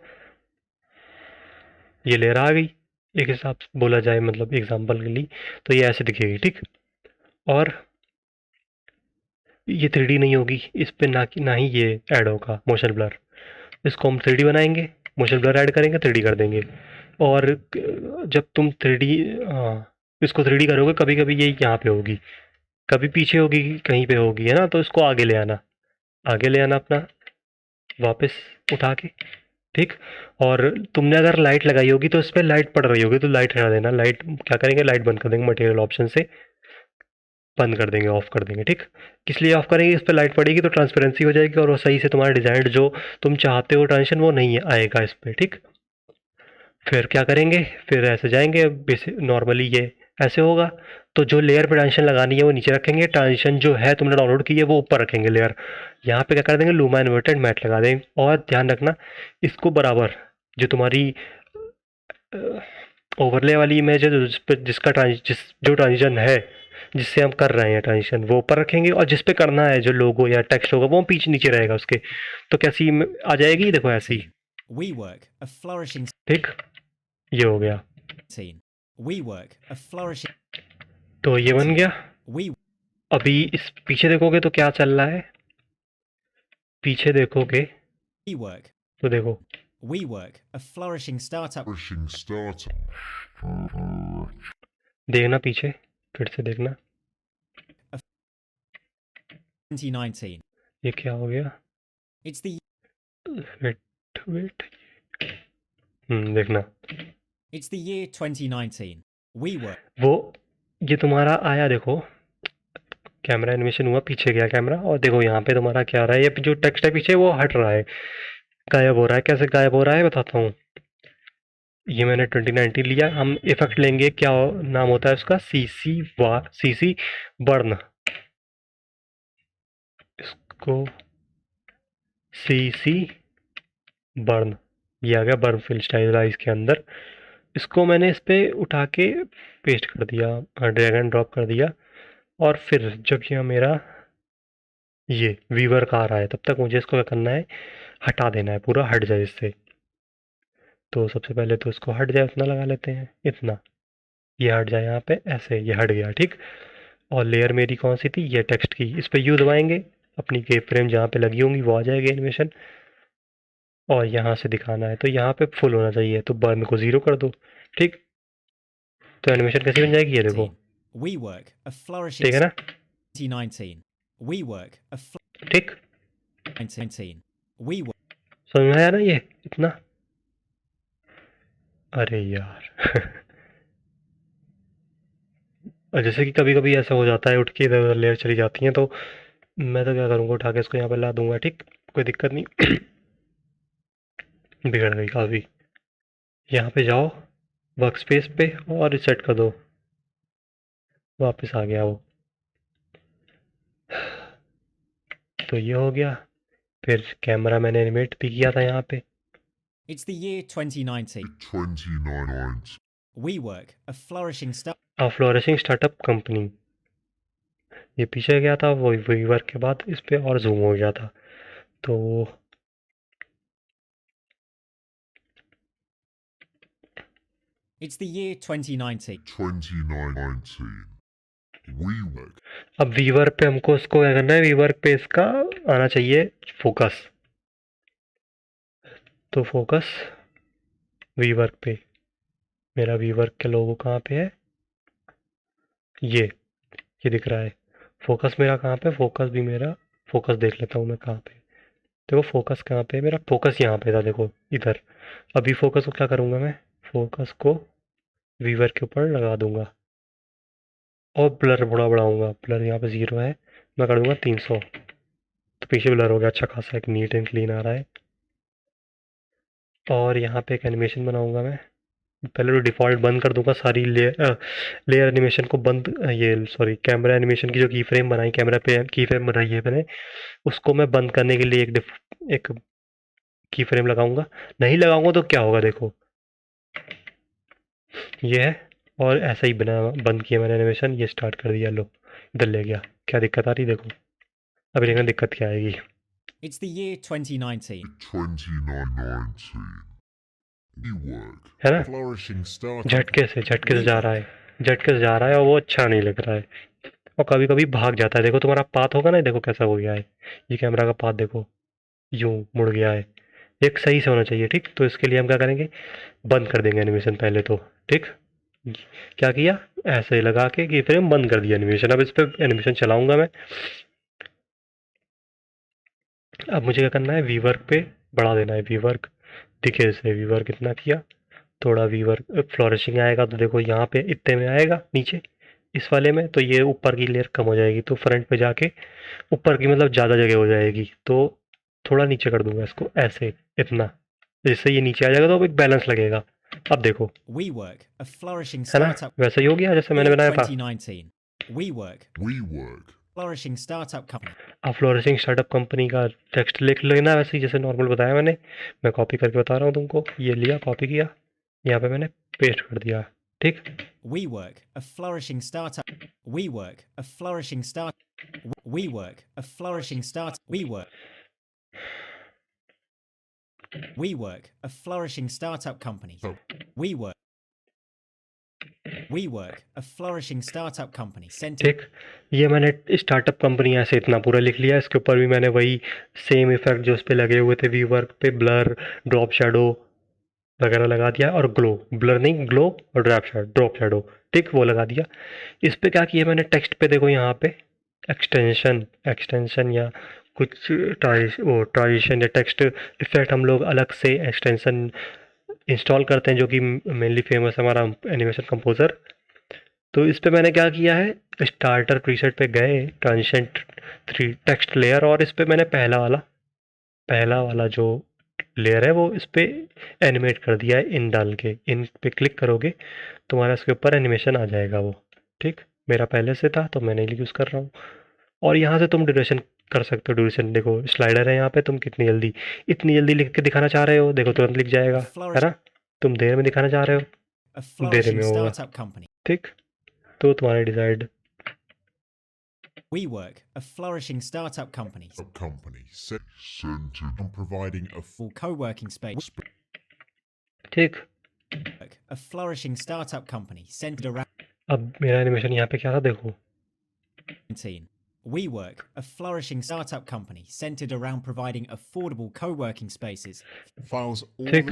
आ गई एक हिसाब से बोला जाए, मतलब एग्जांपल के लिए तो ये ऐसे दिखेगी, ठीक। और ये 3D नहीं होगी, इस पे ना ही ये ऐड होगा मोशन ब्लर। इसको हम 3D बनाएंगे, मोशन ब्लर ऐड करेंगे, 3D कर देंगे। और जब तुम 3D, हाँ, इसको 3D करोगे, कभी कभी ये यहाँ पे होगी, कभी पीछे होगी, कहीं पे होगी, है ना। तो इसको आगे ले आना, अपना वापस उठा के, ठीक। और तुमने अगर लाइट लगाई होगी तो इस पर लाइट पड़ रही होगी, तो लाइट हटा देना। लाइट क्या करेंगे, लाइट बंद कर देंगे, मटेरियल ऑप्शन से बंद कर देंगे, ऑफ कर देंगे, ठीक। किस लिए ऑफ करेंगे, इस पर लाइट पड़ेगी तो ट्रांसपेरेंसी हो जाएगी और वो सही से तुम्हारा डिज़ाइन जो तुम चाहते हो ट्रांजिशन वो नहीं आएगा इस पर, ठीक। फिर क्या करेंगे, फिर ऐसे जाएंगे, बेसिक नॉर्मली ये ऐसे होगा। तो जो लेयर पे ट्रांजिशन लगानी है वो नीचे रखेंगे, ट्रांजिशन जो है तुमने डाउनलोड की है वो ऊपर रखेंगे लेयर। यहाँ पे क्या कर देंगे, लूमा इन्वर्टेड मैट लगा देंगे। और ध्यान रखना, इसको बराबर जो तुम्हारी ओवरले वाली इमेज है, जो ट्रांजिशन है जिससे हम कर रहे हैं ट्रांजिशन, वो ऊपर रखेंगे। और जिस पे करना है जो लोगो या टेक्स्ट होगा वो पीछे नीचे रहेगा उसके। तो कैसी आ जाएगी, देखो ऐसी, WeWork, a flourishing ठीक। ये हो गया, scene. WeWork, a flourishing. तो ये बन गया। We अभी इस पीछे देखोगे तो क्या चल रहा है, पीछे देखोगे WeWork. तो देखो, WeWork, a flourishing startup. Flourishing startup. देखना पीछे, फिर से देखना, 2019. ये क्या हो गया, It's the वेट, देखना, It's the year 2019. WeWork. वो ये तुम्हारा आया, देखो कैमरा एनिमेशन हुआ, पीछे गया कैमरा, और देखो यहाँ पे तुम्हारा क्या आ रहा है, ये जो टेक्स्ट है पीछे वो हट रहा है, गायब हो रहा है। कैसे गायब हो रहा है बताता हूँ। ये मैंने 2019 लिया, हम इफेक्ट लेंगे, क्या नाम होता है उसका, सीसी बर्न, इसको सीसी बर्न, ये आ गया बर्न फिल स्टाइलाइज के अंदर। इसको मैंने इस पे उठा के पेस्ट कर दिया, ड्रैग एंड ड्रॉप कर दिया। और फिर जब ये मेरा ये वीवर का आ रहा है तब तक मुझे इसको क्या करना है, हटा देना है, पूरा हट जाए इससे। तो सबसे पहले तो इसको हट जाए उतना लगा लेते हैं, इतना, ये हट जाए यहाँ पे, ऐसे ये हट गया, ठीक। और लेयर मेरी कौन सी थी, ये टेक्स्ट की, इस पे यू दबाएंगे, अपनी के फ्रेम जहाँ पे लगी होंगी वो आ जाएगी एनिमेशन। और यहाँ से दिखाना है तो यहाँ पे फुल होना चाहिए, तो बर्न को 0 कर दो, ठीक। तो एनिमेशन कैसी बन जाएगी, ये देखो, WeWork, a flourishing ठीक है ना, 2019. WeWork, a ठीक। 2019. WeWork. समझ में आया ना ये इतना, अरे यार और जैसे कि कभी कभी ऐसा हो जाता है, उठ के इधर उधर लेयर चली जाती हैं, तो मैं तो क्या करूँगा, उठा के इसको यहाँ पे ला दूंगा, ठीक, कोई दिक्कत नहीं बिगड़ गई काफ़ी। यहाँ पे जाओ वर्क स्पेस पे और रिसेट कर दो, वापस आ गया वो। तो ये हो गया। फिर कैमरा मैंने एनिमेट भी किया था यहाँ पे। It's the year 2019. 2019. WeWork, a flourishing start. Flourishing startup company, ये पीछे गया था, वो वीवर के बाद इस पे और जूम हो गया था। तो It's the year 2019. 2019. WeWork. अब वीवर पे हमको इसको क्या करना है, वीवर पे इसका आना चाहिए फोकस। तो फोकस वीवर्क पे, मेरा वीवर्क के लोगो कहाँ पे है, ये दिख रहा है। फोकस मेरा कहाँ पे, फोकस भी मेरा, फोकस देख लेता हूँ मैं कहाँ पे। देखो फोकस कहाँ पे है मेरा, फोकस यहाँ पे था, देखो इधर। अभी फोकस को क्या करूँगा मैं, फोकस को वीवर के ऊपर लगा दूंगा और ब्लर थोड़ा बढ़ाऊंगा। ब्लर यहाँ पे 0 है, मैं कर दूंगा 300, तो पीछे ब्लर हो गया अच्छा खासा, एक नीट एंड क्लीन आ रहा है। और यहाँ पे एक एनिमेशन बनाऊंगा मैं, पहले तो डिफ़ॉल्ट बंद कर दूँगा सारी लेयर एनिमेशन को बंद, ये सॉरी कैमरा एनिमेशन की जो की फ्रेम बनाई, कैमरा पे की फ्रेम बनाई है मैंने, उसको मैं बंद करने के लिए एक की फ्रेम लगाऊंगा। नहीं लगाऊंगा तो क्या होगा देखो, ये है, और ऐसा ही बना बंद किया मैंने एनिमेशन, ये स्टार्ट कर दिया, लो इधर ले गया। क्या दिक्कत आ रही देखो, अभी देखना दिक्कत क्या आएगी। It's the year 2019. 2019. WeWork. है ना, Flourishing startup. झटके से जा रहा है, झटके से जा रहा है और वो अच्छा नहीं लग रहा है, और कभी कभी भाग जाता है। देखो तुम्हारा पाथ होगा ना, देखो कैसा हो गया है, ये कैमरा का पाथ देखो यूं मुड़ गया है, एक सही से होना चाहिए। ठीक, तो इसके लिए हम क्या करेंगे, बंद कर देंगे एनिमेशन पहले तो। ठीक, क्या किया, ऐसे लगा के की फ्रेम बंद कर दिया एनिमेशन। अब इस पर एनिमेशन चलाऊंगा मैं। अब मुझे क्या करना है, वीवर्क पे बढ़ा देना है, वीवर्क दिखे इसे, वीवर्क कितना किया, थोड़ा वीवर्क फ्लोरिशिंग आएगा तो देखो यहाँ पे इतने में आएगा, नीचे इस वाले में तो ये ऊपर की लेयर कम हो जाएगी, तो फ्रंट पे जाके ऊपर की मतलब ज़्यादा जगह हो जाएगी, तो थोड़ा नीचे कर दूंगा इसको ऐसे, इतना, जिससे ये नीचे आ जाएगा तो एक बैलेंस लगेगा। अब देखो, WeWork, a flourishing है ना, startup. वैसे ही हो गया जैसे मैंने Year बनाया था। 2019. WeWork, WeWork. flourishing startup company. अब फ्लोरिशिंग स्टार्टअप कंपनी का टेक्स्ट लिख लेना वैसे ही जैसे नॉर्मल बताया मैंने, मैं कॉपी करके बता रहा हूँ तुमको, ये लिया कॉपी किया, यहाँ पे मैंने पेस्ट कर दिया। ठीक, WeWork, a flourishing startup. WeWork, a flourishing start. WeWork, a flourishing start. WeWork, a flourishing startup company. WeWork. WeWork, a flourishing startup company. ठीक, ये मैंने स्टार्टअप कंपनी ऐसे इतना पूरा लिख लिया। इसके ऊपर भी मैंने वही सेम इफेक्ट जो उस पर लगे हुए थे वीवर्क पे, ब्लर, ड्रॉप शेडो वगैरह लगा दिया, और ग्लो, ब्लर नहीं ग्लो, और ड्रॉप शेडो, ठीक, वो लगा दिया। इस पे क्या किया मैंने, टेक्स्ट पे देखो यहाँ पे एक्सटेंशन एक्सटेंशन या कुछ ट्रांजिशन या टेक्स्ट इफेक्ट हम लोग अलग से एक्सटेंशन इंस्टॉल करते हैं, जो कि मेनली फेमस है हमारा एनिमेशन कंपोजर। तो इस पे मैंने क्या किया है, स्टार्टर प्रीसेट पे गए, ट्रांजिशन 3 टेक्स्ट लेयर, और इस पे मैंने पहला वाला जो लेयर है वो इस पे एनिमेट कर दिया है, इन डाल के, इन पे क्लिक करोगे तुम्हारा इसके ऊपर एनिमेशन आ जाएगा वो। ठीक, मेरा पहले से था तो मैंने यूज़ कर रहा हूँ। और यहाँ से तुम ड्यूरेशन कर सकते हो, ड्यूरेशन देखो स्लाइडर है यहाँ पे, तुम कितनी जल्दी, इतनी जल्दी लिख के दिखाना चाह रहे हो, देखो तुरंत लिख जाएगा, है ना, तुम देर में दिखाना चाह रहे हो, A देर flourishing में होगा। startup company. ठीक, तो तुम्हारे decide. WeWork, a flourishing startup company. A company centered on providing a Full co-working space. ठीक, A flourishing startup company centered around अब मेरा एनिमेशन यहाँ पे क्या था देखो, 19. WeWork, a flourishing startup company centered around providing affordable co-working spaces. files all ठीक,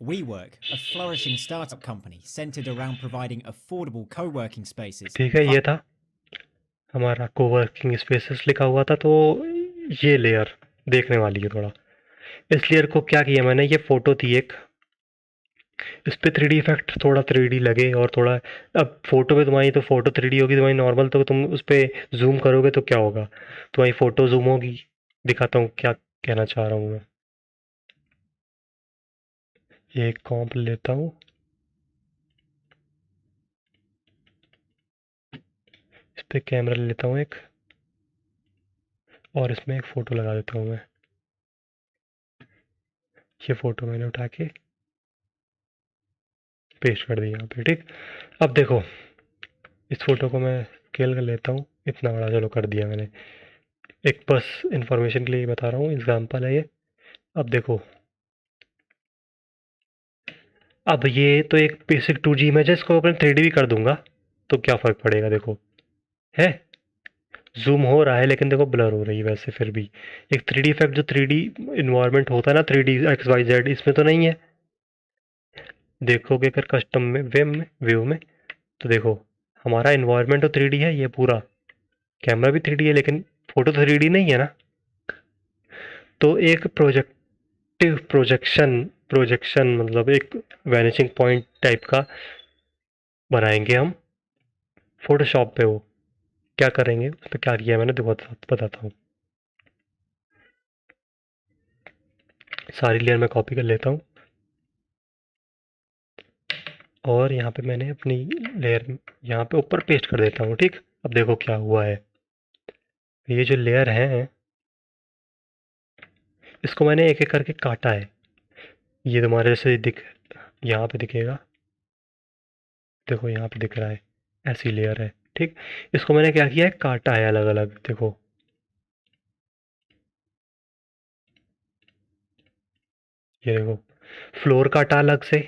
WeWork, a flourishing startup company centered around providing affordable co-working spaces. ठीक है, ये था हमारा कोवर्किंग स्पेसेस लिखा हुआ था। तो ये लेयर देखने वाली है थोड़ा, इस लेयर को क्या किया मैंने, ये फोटो थी एक, इस पे 3D इफेक्ट थोड़ा 3D लगे, और थोड़ा, अब फोटो पे तुम्हारी तो फोटो 3D होगी तुम्हारी नॉर्मल, तो तुम उस पे जूम करोगे तो क्या होगा, तुम्हारी फोटो जूम होगी। दिखाता हूँ क्या कहना चाह रहा हूँ मैं, ये एक कॉम्प लेता हूँ, इस पे कैमरा ले लेता हूँ एक, और इसमें एक फ़ोटो लगा देता हूँ मैं। ये फ़ोटो मैंने उठा के पेस्ट कर दी यहाँ पे। ठीक, अब देखो इस फ़ोटो को मैं स्केल कर लेता हूँ, इतना बड़ा चलो कर दिया मैंने, एक बस इंफॉर्मेशन के लिए बता रहा हूँ, एग्जाम्पल है ये। अब देखो, अब ये तो एक बेसिक 2G इमेज है, इसको अपने 3D भी कर दूंगा तो क्या फ़र्क पड़ेगा, देखो है जूम हो रहा है लेकिन देखो ब्लर हो रही है, वैसे फिर भी एक 3D इफेक्ट, जो 3D इन्वायरमेंट होता है ना, 3D XYZ, इसमें तो नहीं है। देखोगे अगर कस्टम में व्यू में तो देखो हमारा इन्वायरमेंट तो 3D है, ये पूरा कैमरा भी 3D है, लेकिन फोटो तो 3D नहीं है ना। तो एक प्रोजेक्शन मतलब एक वैनिशिंग पॉइंट टाइप का बनाएंगे हम फोटोशॉप पे। वो क्या करेंगे, उस पर क्या किया मैंने देखो बताता हूँ। सारी लेयर में कॉपी कर लेता हूँ, और यहाँ पे मैंने अपनी लेयर यहाँ पे ऊपर पेस्ट कर देता हूँ। ठीक, अब देखो क्या हुआ है। ये जो लेयर है इसको मैंने एक एक करके काटा है। ये तुम्हारे जैसे दिख यहाँ पे दिखेगा, देखो यहाँ पे दिख रहा है, ऐसी लेयर है। ठीक, इसको मैंने क्या किया है, काटा है अलग अलग। देखो ये देखो, फ्लोर काटा अलग से,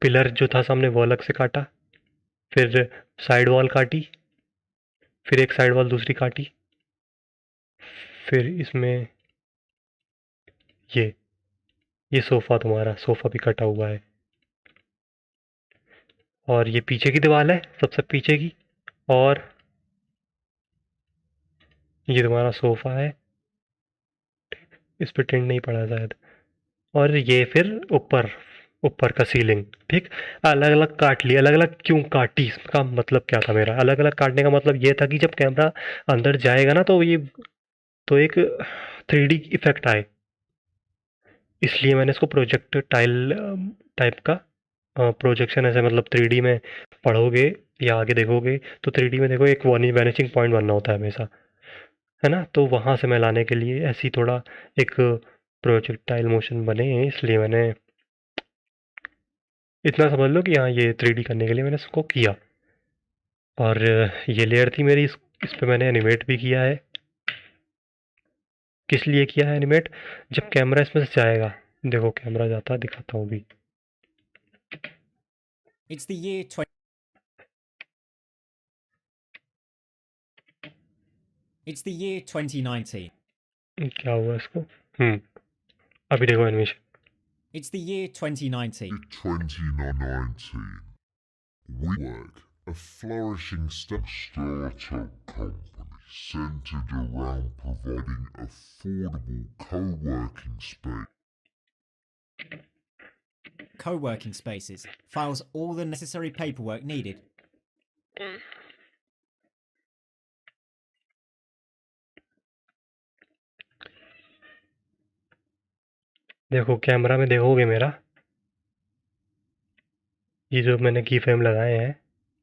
पिलर जो था सामने वो अलग से काटा, फिर साइड वॉल काटी, फिर एक साइड वॉल दूसरी काटी, फिर इसमें ये ये सोफ़ा, तुम्हारा सोफ़ा भी कटा हुआ है। और ये पीछे की दीवार है, सबसे पीछे की। और ये तुम्हारा सोफ़ा है, इस पे टिंट नहीं पड़ा शायद। और ये फिर ऊपर, ऊपर का सीलिंग। ठीक, अलग अलग काट लिया। अलग अलग क्यों काटी, इसका मतलब क्या था मेरा अलग अलग काटने का मतलब ये था कि जब कैमरा अंदर जाएगा ना तो ये तो एक 3D इफेक्ट आए, इसलिए मैंने इसको प्रोजेक्ट टाइल टाइप का प्रोजेक्शन, ऐसे मतलब 3D में पढ़ोगे या आगे देखोगे तो 3D में देखो एक वैनिशिंग पॉइंट बनना होता है हमेशा, है ना। तो वहाँ से मैं लाने के लिए ऐसी थोड़ा एक प्रोजेक्टाइल मोशन बने, इसलिए मैंने इतना समझ लो कि हाँ ये 3D करने के लिए मैंने इसको किया। और ये लेयर थी मेरी, इस पे मैंने एनिमेट भी किया है। किस लिए किया है एनिमेट, जब कैमरा इसमें से जाएगा, देखो कैमरा जाता दिखाता हूँ भी। It's the year 20. It's the year 2019. क्या हुआ इसको, अभी देखो animation. It's the year 2019. 2019. We work a flourishing startup company centered around providing affordable co-working space. Co-working spaces files all the necessary paperwork needed. देखो कैमरा में देखोगे मेरा, ये जो मैंने की फ्रेम लगाए हैं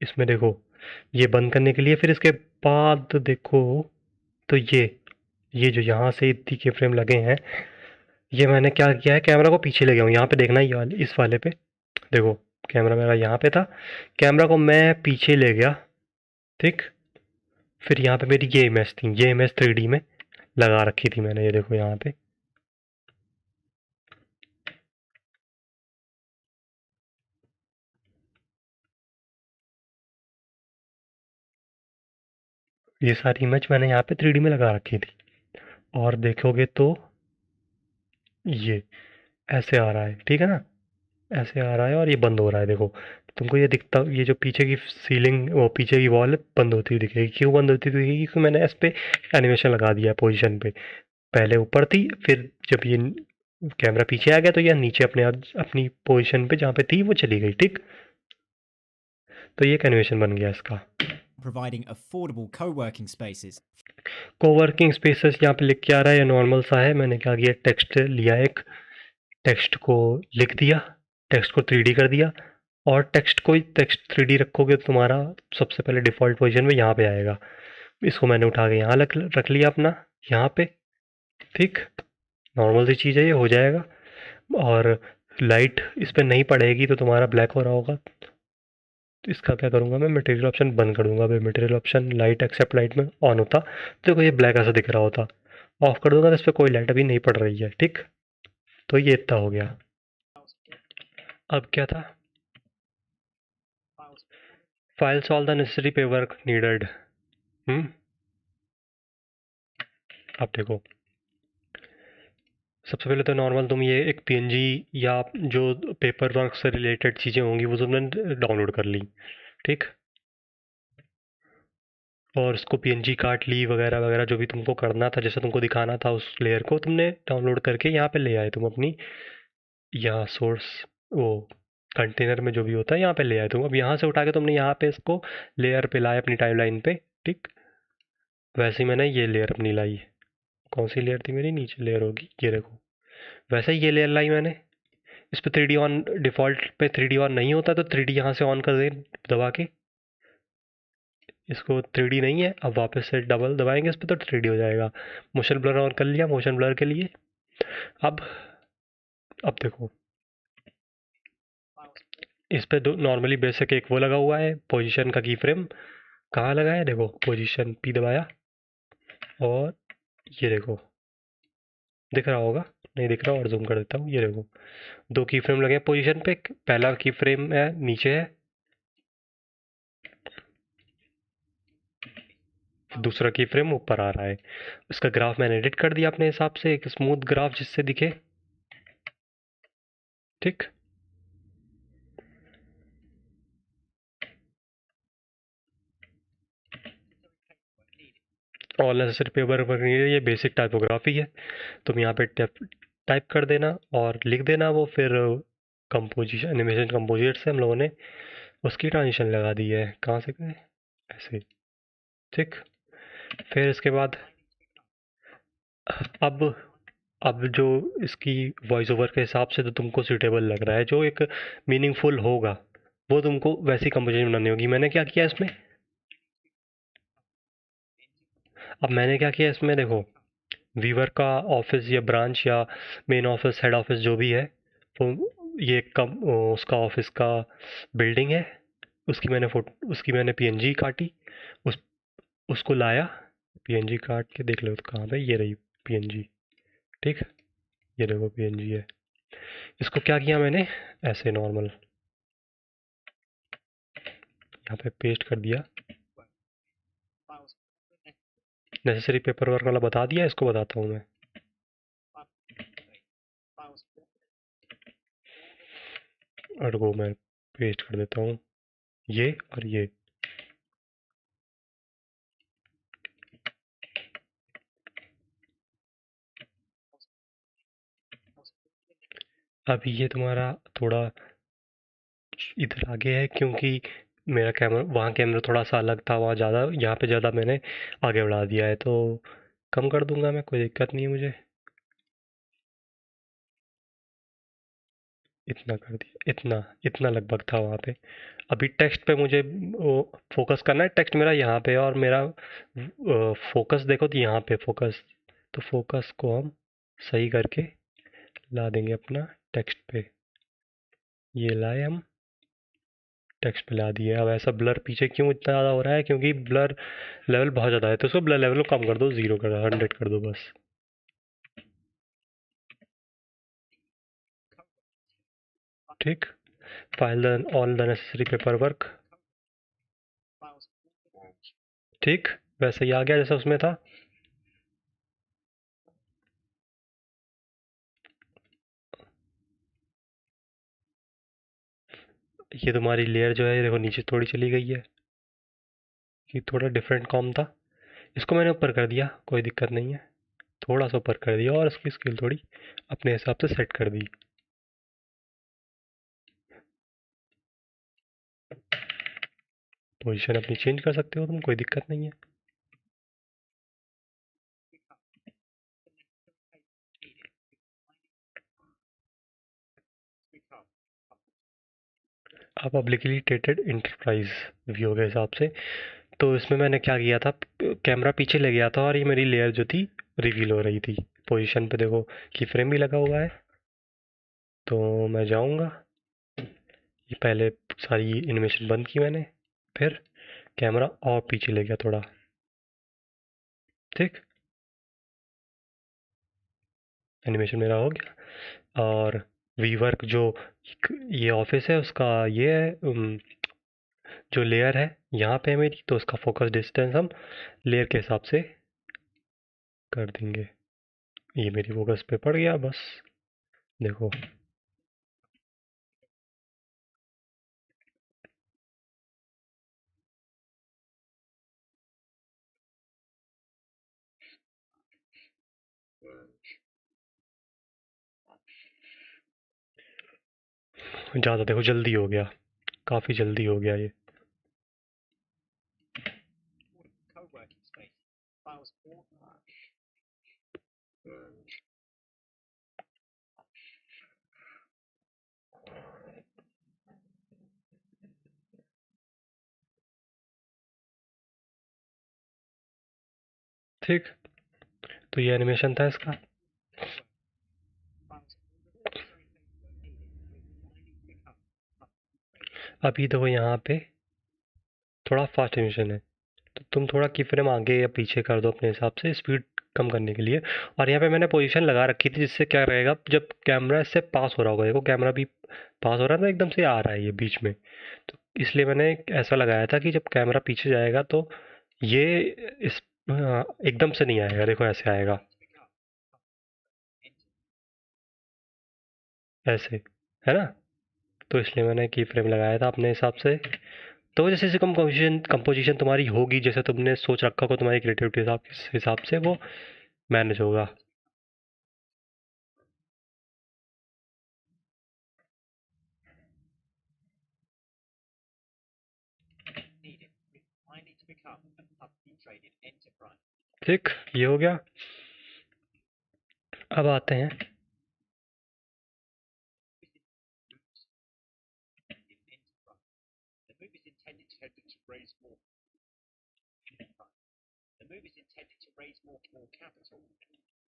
इसमें देखो, ये बंद करने के लिए, फिर इसके बाद देखो तो ये जो यहाँ से इतनी के फ्रेम लगे हैं, ये मैंने क्या किया है, कैमरा को पीछे ले गया हूँ। यहाँ पे देखना, ये वाले इस वाले पे देखो, कैमरा मेरा यहाँ पे था, कैमरा को मैं पीछे ले गया। ठीक, फिर यहाँ पे मेरी ये इमेज थी, ये इमेज 3D में लगा रखी थी मैंने, ये देखो यहाँ पे। ये सारी इमेज मैंने यहाँ पे 3D में लगा रखी थी। और देखोगे तो ये ऐसे आ रहा है, ठीक है ना, ऐसे आ रहा है और ये बंद हो रहा है। देखो तुमको ये दिखता, ये जो पीछे की सीलिंग, वो पीछे की वॉल बंद होती हुई दिखेगी। क्यों बंद होती हुई दिखेगी, क्योंकि मैंने इस पे एनिमेशन लगा दिया पोजीशन पे। पहले ऊपर थी, फिर जब ये कैमरा पीछे आ गया तो ये नीचे अपने आप अपनी पोजीशन पे जहाँ पे थी वो चली गई। ठीक, तो ये एक एनिमेशन बन गया इसका। Providing affordable co-working spaces. Coworking spaces यहाँ पे लिख के आ रहा है, ये नॉर्मल सा है। मैंने क्या किया, टेक्स्ट लिया, एक टेक्स्ट को लिख दिया, टेक्स्ट को 3D कर दिया। और टेक्स्ट 3D रखोगे तो तुम्हारा सबसे पहले डिफ़ॉल्ट पोजीशन में यहाँ पे आएगा। इसको मैंने उठा के यहाँ रख लिया अपना, यहाँ पे। ठीक, नॉर्मल सी चीज़ है, ये हो जाएगा। और लाइट इस पे नहीं पड़ेगी तो तुम्हारा ब्लैक हो रहा होगा, तो इसका क्या करूँगा मैं, मटेरियल ऑप्शन बंद कर दूंगा। भाई material option light except light में ऑन होता तो देखो ये ब्लैक ऐसा दिख रहा होता। ऑफ कर दूंगा तो इस पर कोई लाइट अभी नहीं पड़ रही है। ठीक, तो ये इतना हो गया। अब क्या था, files all the necessary paperwork needed। अब देखो, सबसे पहले तो नॉर्मल तुम ये एक PNG या जो पेपर वर्क से रिलेटेड चीज़ें होंगी वो तुमने डाउनलोड कर ली। ठीक, और उसको PNG काट ली वगैरह वगैरह, जो भी तुमको करना था, जैसे तुमको दिखाना था उस लेयर को तुमने डाउनलोड करके यहाँ पे ले आए तुम अपनी, यहाँ सोर्स वो कंटेनर में जो भी होता है यहाँ पे ले आए तुम। अब यहाँ से उठा के तुमने यहाँ पे इसको लेयर पे लाए अपनी टाइमलाइन पे। ठीक, वैसे ही मैंने ये लेयर अपनी लाई, कौन सी लेयर थी मेरी, नीचे लेयर होगी, ये देखो, वैसे ही ये लेयर लाई मैंने। इस पे 3D ऑन, डिफ़ॉल्ट पे 3D ऑन नहीं होता तो 3D यहाँ से ऑन कर दें दबा के। इसको 3D नहीं है, अब वापस से डबल दबाएंगे इस पे तो 3D हो जाएगा। मोशन ब्लर ऑन कर लिया मोशन ब्लर के लिए। अब देखो इस पे दो नॉर्मली बेसिक एक वो लगा हुआ है पोजीशन का की फ्रेम। कहाँ लगा है देखो, पोजीशन P दबाया और ये देखो दिख रहा होगा, नहीं दिख रहा और जूम कर देता हूँ। ये देखो दो की फ्रेम लगे हैं पोजीशन पे, पहला की फ्रेम है नीचे है, दूसरा की फ्रेम ऊपर आ रहा है। इसका ग्राफ मैंने एडिट कर दिया अपने हिसाब से, एक स्मूथ ग्राफ जिससे दिखे, ठीक। ऑल नेसेसरी पेपर वर्क नहीं है, ये बेसिक टाइपोग्राफी है। तुम यहाँ पे टाइप कर देना और लिख देना वो, फिर कंपोजिशन एनिमेशन कंपोजिट से हम लोगों ने उसकी ट्रांजिशन लगा दी है। कहाँ से गए, ऐसे, ठीक। फिर इसके बाद अब अब जो इसकी वॉइस ओवर के हिसाब से तो तुमको सूटेबल लग रहा है, जो एक मीनिंगफुल होगा वो तुमको वैसी कंपोजिशन बनानी होगी। मैंने क्या किया इसमें, अब मैंने क्या किया इसमें देखो, वीवर का ऑफिस या ब्रांच या मेन ऑफिस हेड ऑफिस जो भी है वो, ये कम उसका ऑफिस का बिल्डिंग है, उसकी मैंने पीएनजी काटी, उस उसको लाया, पीएनजी काट के देख लो तो कहाँ पे, ये रही पीएनजी, ठीक। ये देखो पीएनजी है। इसको क्या किया मैंने, ऐसे नॉर्मल यहाँ पे पेस्ट कर दिया। नेसेसरी पेपर वर्क वाला बता दिया, इसको बताता हूँ मैं। और वो मैं पेस्ट कर देता हूँ ये और ये। अभी ये तुम्हारा थोड़ा इधर आगे है क्योंकि मेरा कैमरा, वहाँ कैमरा थोड़ा सा अलग था, वहाँ ज़्यादा, यहाँ पे ज़्यादा मैंने आगे बढ़ा दिया है, तो कम कर दूंगा मैं, कोई दिक्कत नहीं है मुझे। इतना कर दिया, इतना इतना लगभग था वहाँ पे। अभी टेक्स्ट पे मुझे वो फोकस करना है, टेक्स्ट मेरा यहाँ पे है और मेरा फोकस देखो तो यहाँ पे फोकस, तो फोकस को हम सही करके ला देंगे अपना टेक्स्ट पे। ये लाए हम टेक्स्ट पे ला दिए। अब ऐसा ब्लर पीछे क्यों इतना ज़्यादा हो रहा है, क्योंकि ब्लर लेवल बहुत ज़्यादा है, तो उसको ब्लर लेवल को कम कर दो, 0 कर दो, 100 कर दो बस, ठीक। File all the necessary paper work, ठीक, वैसे ही आ गया जैसा उसमें था। ये तुम्हारी लेयर जो है ये देखो नीचे थोड़ी चली गई है, ये थोड़ा डिफरेंट कॉम था, इसको मैंने ऊपर कर दिया, कोई दिक्कत नहीं है, थोड़ा सा ऊपर कर दिया और इसकी स्केल थोड़ी अपने हिसाब से सेट कर दी। पोजीशन अपनी चेंज कर सकते हो तुम, कोई दिक्कत नहीं है। अब पब्लिकली ट्रेटेड इंटरप्राइज व्यू के हिसाब से, तो इसमें मैंने क्या किया था, कैमरा पीछे ले गया था और ये मेरी लेयर जो थी रिवील हो रही थी। पोजीशन पे देखो की फ्रेम भी लगा हुआ है, तो मैं जाऊंगा, ये पहले सारी एनिमेशन बंद की मैंने, फिर कैमरा और पीछे ले गया थोड़ा, ठीक। एनिमेशन मेरा हो गया। और वी वर्क जो ये ऑफिस है उसका ये है, जो लेयर है यहाँ पे है मेरी, तो उसका फोकस डिस्टेंस हम लेयर के हिसाब से कर देंगे। ये मेरी फोकस पे पड़ गया बस, देखो। ज़्यादा देखो जल्दी हो गया, काफ़ी जल्दी हो गया ये। ठीक, तो ये एनिमेशन था इसका। अभी देखो यहाँ पे थोड़ा फास्ट एनिमेशन है, तो तुम थोड़ा की फ्रेम आगे या पीछे कर दो अपने हिसाब से स्पीड कम करने के लिए। और यहाँ पे मैंने पोजीशन लगा रखी थी, जिससे क्या रहेगा, जब कैमरा इससे पास हो रहा होगा, देखो कैमरा भी पास हो रहा है तो एकदम से आ रहा है ये बीच में, तो इसलिए मैंने ऐसा लगाया था कि जब कैमरा पीछे जाएगा तो ये इस एकदम से नहीं आएगा, देखो ऐसे आएगा, ऐसे, है ना। तो इसलिए मैंने की फ्रेम लगाया था अपने हिसाब से। तो जैसे जैसे कंपोजिशन कंपोजिशन तुम्हारी होगी, जैसे तुमने सोच रखा होगा तुम्हारी क्रिएटिविटी हिसाब से वो मैनेज होगा। ठीक, ये हो गया। अब आते हैं,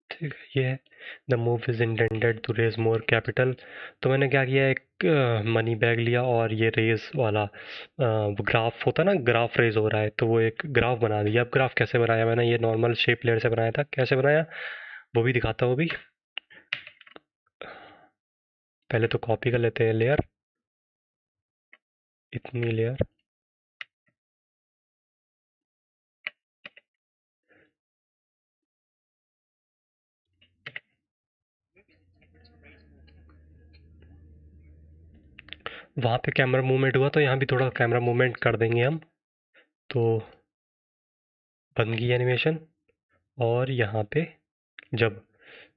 ठीक है, ये है the move is intended to raise more capital. तो मैंने क्या किया, एक मनी बैग लिया और ये रेज वाला ग्राफ होता ना, ग्राफ रेज हो रहा है, तो वो एक ग्राफ बना दिया। अब ग्राफ कैसे बनाया मैंने, ये नॉर्मल शेप लेयर से बनाया था, कैसे बनाया वो भी दिखाता हूँ अभी। पहले तो कॉपी कर लेते हैं लेयर, इतनी लेयर, वहाँ पे कैमरा मूवमेंट हुआ तो यहाँ भी थोड़ा कैमरा मूवमेंट कर देंगे हम, तो बन गई एनिमेशन। और यहाँ पे जब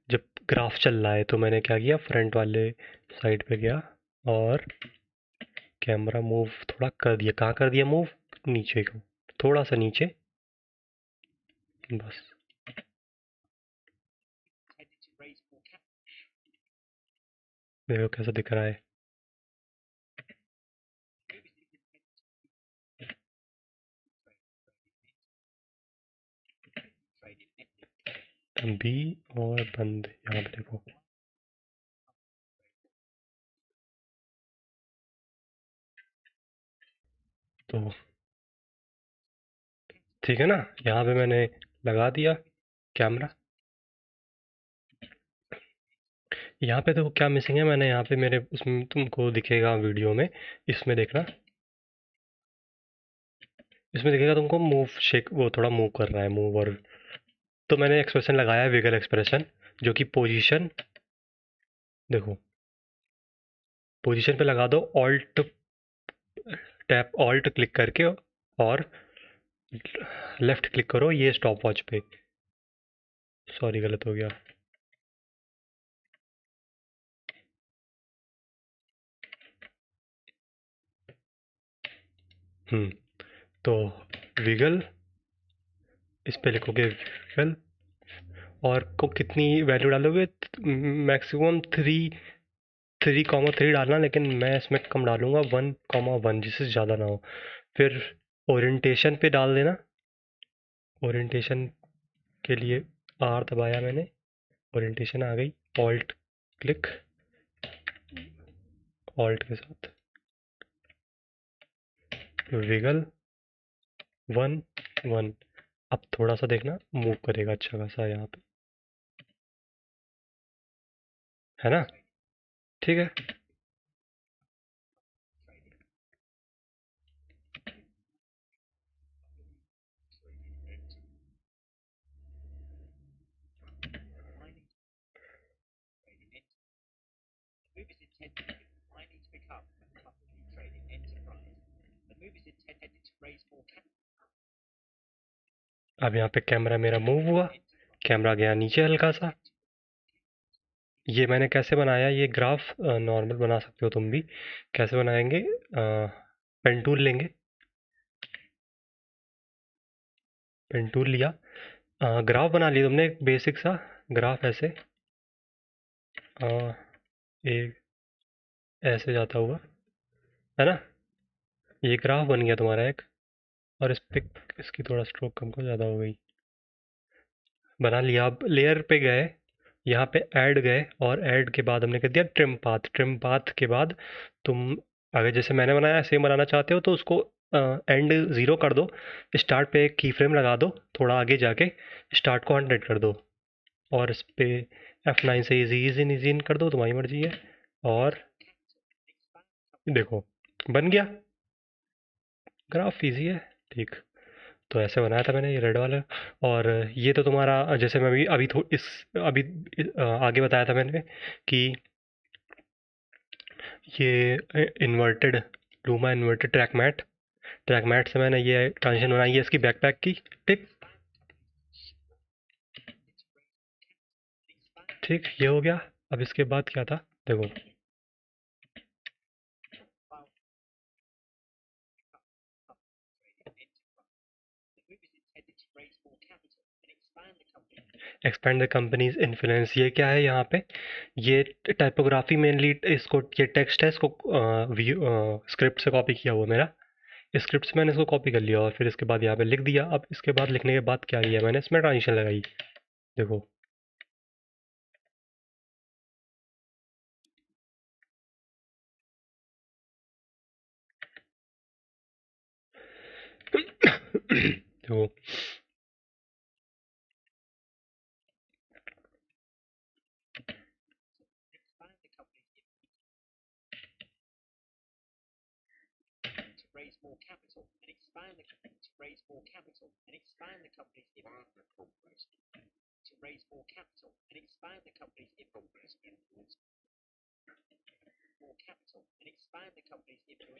जब ग्राफ चल रहा है तो मैंने क्या किया, फ्रंट वाले साइड पे गया और कैमरा मूव थोड़ा कर दिया। कहाँ कर दिया मूव, नीचे को, थोड़ा सा नीचे, बस। देखो कैसा दिख रहा है। बी और बंद, यहाँ पे देखो। तो ठीक है ना, यहाँ पे मैंने लगा दिया कैमरा। यहाँ पे देखो क्या मिसिंग है, मैंने यहाँ पे मेरे उसमें तुमको दिखेगा वीडियो में, इसमें देखना, इसमें दिखेगा तुमको मूव शेक, वो थोड़ा मूव कर रहा है मूव। और तो मैंने एक्सप्रेशन लगाया है, विगल एक्सप्रेशन, जो कि पोजीशन, देखो पोजीशन पे लगा दो, ऑल्ट टैप, ऑल्ट क्लिक करके, और लेफ्ट क्लिक करो ये स्टॉप वॉच पे। सॉरी गलत हो गया। तो विगल, इस पे लिखोगे विगल, और को कितनी वैल्यू डालोगे, मैक्सिमम 3 डालना, लेकिन मैं इसमें कम डालूंगा, 1,1, जिससे ज़्यादा ना हो। फिर ओरिएंटेशन पे डाल देना, ओरिएंटेशन के लिए आर दबाया मैंने, ओरिएंटेशन आ गई, ऑल्ट क्लिक, ऑल्ट के साथ विगल 1, 1। अब थोड़ा सा देखना मूव करेगा अच्छा खासा यहाँ पे, है ना। ठीक है, अब यहाँ पे कैमरा मेरा मूव हुआ, कैमरा गया नीचे हल्का सा। ये मैंने कैसे बनाया, ये ग्राफ नॉर्मल बना सकते हो तुम भी। कैसे बनाएंगे, पेन टूल लेंगे, पेन टूल लिया, ग्राफ बना लिया तुमने एक बेसिक सा ग्राफ, ऐसे एक ऐसे जाता हुआ, है ना। ये ग्राफ बन गया तुम्हारा एक। और इस पे इसकी थोड़ा स्ट्रोक कम को ज़्यादा हो गई, बना लिया। अब लेयर पे गए, यहाँ पे ऐड गए और ऐड के बाद हमने कर दिया ट्रिम पाथ। ट्रिम पाथ के बाद तुम अगर जैसे मैंने बनाया सेम बनाना चाहते हो तो उसको एंड 0 कर दो, स्टार्ट पे एक की फ्रेम लगा दो, थोड़ा आगे जाके स्टार्ट को 100 कर दो और इस पे F9 से इजी इजी इजी कर दो, तुम्हारी मर्जी है। और देखो बन गया, ग्राफ इजी है। ठीक, तो ऐसे बनाया था मैंने ये रेड वाला। और ये तो तुम्हारा जैसे मैं अभी अभी अभी आगे बताया था मैंने कि ये inverted luma inverted track matte से मैंने ये ट्रांजिशन बनाई है इसकी बैकपैक की। ठीक, ठीक ये हो गया। अब इसके बाद क्या था देखो, एक्सपैंड द कंपनीज इन्फ्लुएंस, ये क्या है यहाँ पे, ये टाइपोग्राफी मेनली, इसको ये टेक्स्ट है, इसको स्क्रिप्ट से कॉपी किया हुआ मेरा, स्क्रिप्ट से मैंने इसको कॉपी कर लिया और फिर इसके बाद यहाँ पे लिख दिया। अब इसके बाद लिखने के बाद क्या किया मैंने, इसमें ट्रांजिशन लगाई। देखो देखो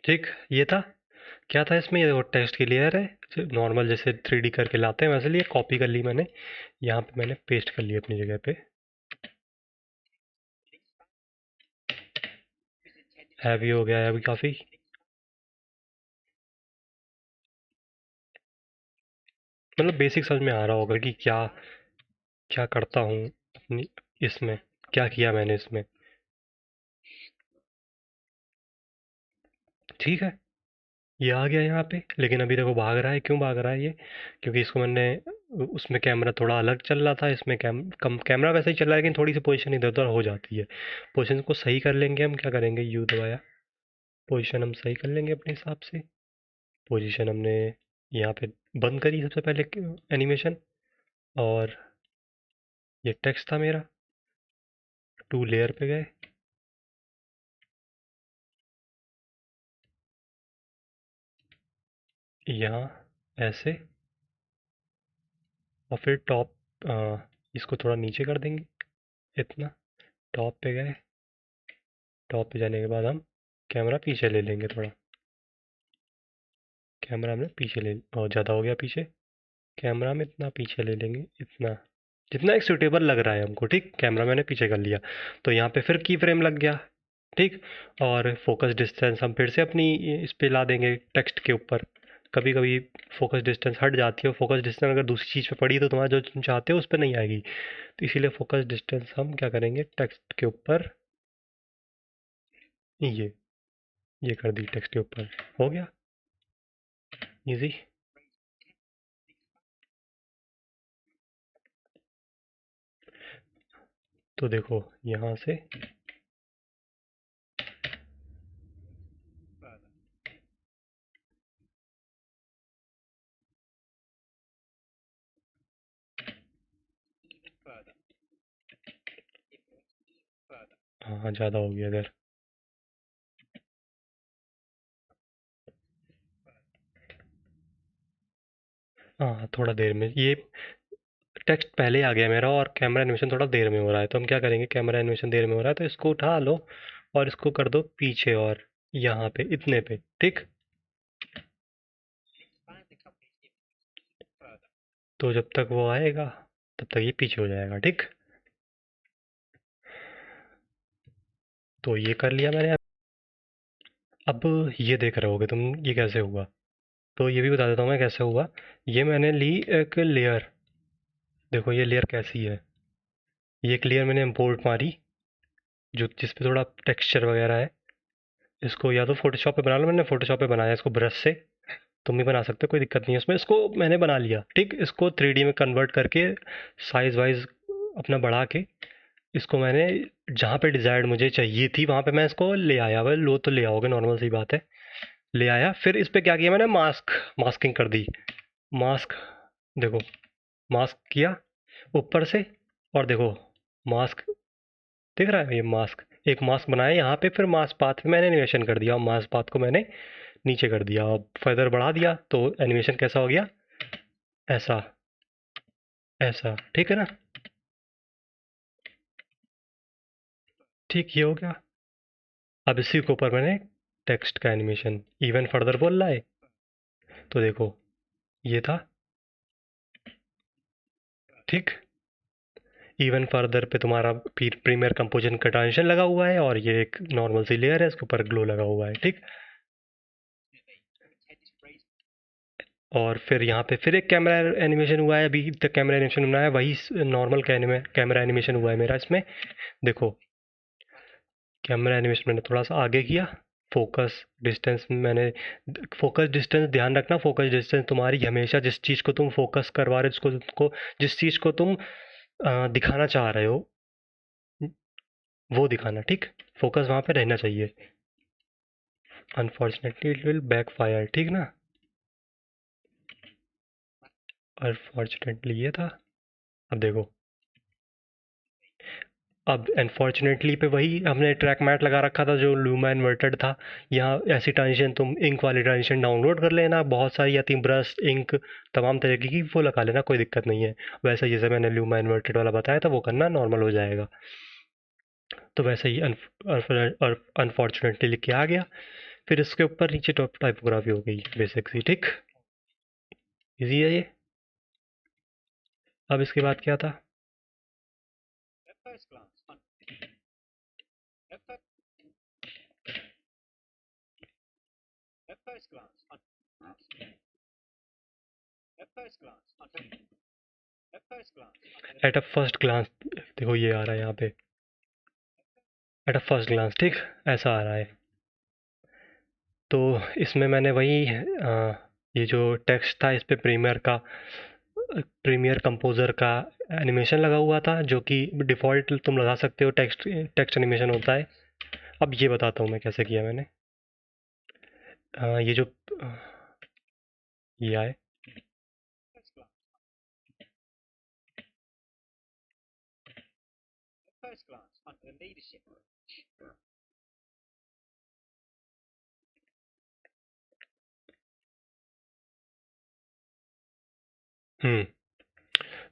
ठीक, ये था क्या था इसमें, ये देखो टेक्स्ट की लेयर है नॉर्मल, जैसे 3D करके लाते हैं वैसे लिए कॉपी कर ली मैंने, यहाँ पे मैंने पेस्ट कर लिया अपनी जगह पे। हैवी हो गया है अभी काफ़ी। मतलब बेसिक समझ में आ रहा होगा कि क्या क्या करता हूँ अपनी इसमें, क्या किया मैंने इसमें। ठीक है, ये आ गया यहाँ पे, लेकिन अभी देखो भाग रहा है, क्यों भाग रहा है ये, क्योंकि इसको मैंने उसमें कैमरा थोड़ा अलग चल रहा था, इसमें कैमरा वैसे ही चल रहा है, लेकिन थोड़ी सी पोजीशन इधर उधर हो जाती है। पोजीशन को सही कर लेंगे हम, क्या करेंगे, यू दबाया, पोजीशन हम सही कर लेंगे अपने हिसाब से। पोजीशन हमने यहाँ पे बंद करी सबसे पहले एनिमेशन, और ये टेक्स्ट था मेरा, टू लेयर पे गए, यहाँ ऐसे, और फिर टॉप, इसको थोड़ा नीचे कर देंगे इतना, टॉप पे गए, टॉप पे जाने के बाद हम कैमरा पीछे ले लेंगे थोड़ा, कैमरा हमने पीछे ले, बहुत ज़्यादा हो गया पीछे, कैमरा में इतना पीछे ले लेंगे, इतना जितना एक सूटेबल लग रहा है हमको। ठीक, कैमरा मैंने पीछे कर लिया, तो यहाँ पे फिर की फ्रेम लग गया। ठीक, और फोकस डिस्टेंस हम फिर से अपनी इस पे ला देंगे टेक्स्ट के ऊपर। कभी कभी फोकस डिस्टेंस हट जाती है, फोकस डिस्टेंस अगर दूसरी चीज़ पे पड़ी तो तुम्हारा जो तुम चाहते हो उस पर नहीं आएगी, तो इसीलिए फोकस डिस्टेंस हम क्या करेंगे टेक्स्ट के ऊपर, ये कर दी टेक्स्ट के ऊपर, हो गया इजी। तो देखो यहाँ से हाँ हाँ, ज़्यादा हो गया इधर। हाँ, थोड़ा देर में ये टेक्स्ट पहले आ गया मेरा और कैमरा एनिमेशन थोड़ा देर में हो रहा है, तो हम क्या करेंगे, कैमरा एनिमेशन देर में हो रहा है तो इसको उठा लो और इसको कर दो पीछे, और यहाँ पे इतने पे। ठीक, तो जब तक वो आएगा तब तक ये पीछे हो जाएगा। ठीक, तो ये कर लिया मैंने। अब ये देख रहे होगे तुम ये कैसे हुआ, तो ये भी बता देता हूँ मैं कैसे हुआ। ये मैंने ली एक लेयर, देखो ये लेयर कैसी है, ये एक लेयर मैंने इम्पोर्ट मारी जो जिस पे थोड़ा टेक्सचर वगैरह है, इसको या तो फोटोशॉप पे बना लो, मैंने फोटोशॉप पे बनाया इसको ब्रश से। तुम भी बना सकते हो, कोई दिक्कत नहीं है उसमें। इसको मैंने बना लिया, ठीक। इसको 3D में कन्वर्ट करके साइज़ वाइज अपना बढ़ा के इसको मैंने जहाँ पे डिज़ायर्ड मुझे चाहिए थी वहाँ पे मैं इसको ले आया। वह लो तो ले आओगे, नॉर्मल सी बात है, ले आया। फिर इस पे क्या किया मैंने, मास्किंग कर दी। मास्क, देखो, मास्क किया ऊपर से, और देखो मास्क दिख रहा है, ये मास्क, एक मास्क बनाया यहाँ पे। फिर मास्क पाथ पे मैंने एनिमेशन कर दिया, मास्क पाथ को मैंने नीचे कर दिया, अब फर्दर बढ़ा दिया तो एनिमेशन कैसा हो गया, ऐसा, ऐसा, ठीक है ना। ठीक, ये हो गया। अब इसी के ऊपर मैंने टेक्स्ट का एनिमेशन इवन फर्दर बोल रहा है, तो देखो ये था, ठीक। इवन फर्दर पे तुम्हारा प्रीमियर कंपोजिशन का ट्रांजिशन लगा हुआ है, और ये एक नॉर्मल सी लेयर है, इसके ऊपर ग्लो लगा हुआ है, ठीक। और फिर यहाँ पे फिर एक कैमरा एनिमेशन हुआ है, अभी तक कैमरा एनिमेशन बनाया है वही नॉर्मल कैमरा एनिमेशन हुआ है मेरा इसमें। देखो कैमरा एनिमेशन मैंने थोड़ा सा आगे किया, फोकस डिस्टेंस मैंने, फोकस डिस्टेंस ध्यान रखना, फोकस डिस्टेंस तुम्हारी हमेशा जिस चीज़ को तुम फोकस करवा रहे हो, जिसको जिस चीज़ को तुम दिखाना चाह रहे हो वो दिखाना, ठीक। फोकस वहाँ पे रहना चाहिए। अनफॉर्चुनेटली इट विल बैकफायर, ठीक ना। अनफॉर्चुनेटली ये था। अब देखो, अब अनफॉर्चुनेटली पे वही हमने ट्रैक मैट लगा रखा था जो लूमा इन्वर्टेड था। यहाँ ऐसी ट्रांजिशन तुम इंक वाली ट्रांजिशन डाउनलोड कर लेना, बहुत सारी आती ब्रश इंक तमाम तरीके की, वो लगा लेना, कोई दिक्कत नहीं है। वैसे जैसे मैंने लूमा इन्वर्टेड वाला बताया था वो करना, नॉर्मल हो जाएगा। तो वैसे ही अनफॉर्चुनेटली लिख के आ गया। फिर इसके ऊपर नीचे टॉप टाइपोग्राफी हो गई बेसिक सी, ठीक। इजी है ये। अब इसके बाद क्या था, एट अ फर्स्ट ग्लांस, देखो ये आ रहा है यहाँ पे, एट अ फर्स्ट ग्लांस, ठीक, ऐसा आ रहा है। तो इसमें मैंने वही ये जो टेक्स्ट था इस पे प्रीमियर कंपोज़र का एनिमेशन लगा हुआ था, जो कि डिफ़ॉल्ट तुम लगा सकते हो, टेक्स्ट टेक्स्ट एनिमेशन होता है। अब ये बताता हूँ मैं कैसे किया मैंने। ये जो ये आए,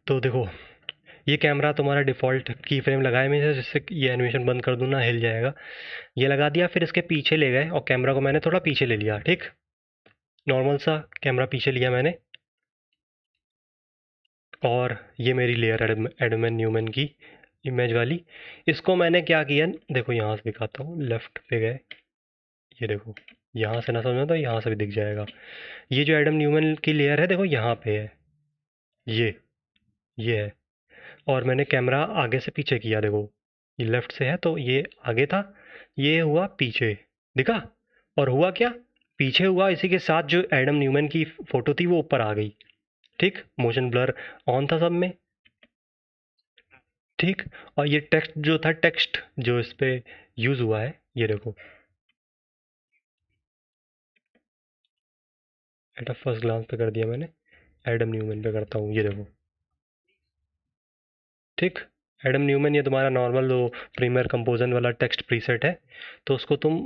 तो देखो ये कैमरा तुम्हारा डिफ़ॉल्ट की फ्रेम लगाए में है, जिससे ये एनिमेशन बंद कर दूँ ना हिल जाएगा। ये लगा दिया, फिर इसके पीछे ले गए और कैमरा को मैंने थोड़ा पीछे ले लिया, ठीक। नॉर्मल सा कैमरा पीछे लिया मैंने, और ये मेरी लेयर एडमन न्यूमन की इमेज वाली। इसको मैंने क्या किया, देखो यहाँ से दिखाता हूँ, लेफ्ट पे गए, ये देखो, यहाँ से ना समझो तो यहाँ से भी दिख जाएगा। ये जो एडम न्यूमन की लेयर है देखो यहाँ पे है, ये है। और मैंने कैमरा आगे से पीछे किया, देखो ये लेफ्ट से है तो ये आगे था, ये हुआ पीछे, दिखा। और हुआ क्या, पीछे हुआ, इसी के साथ जो एडम न्यूमन की फोटो थी वो ऊपर आ गई, ठीक। मोशन ब्लर ऑन था सब में, ठीक। और ये टेक्स्ट जो था, टेक्स्ट जो इस पे यूज़ हुआ है, ये देखो, एट अ फर्स्ट ग्लांस पे कर दिया मैंने, एडम न्यूमन पे करता हूँ, ये देखो, ठीक। एडम न्यूमन ये तुम्हारा नॉर्मल जो प्रीमियर कंपोजन वाला टेक्स्ट प्रीसेट है, तो उसको तुम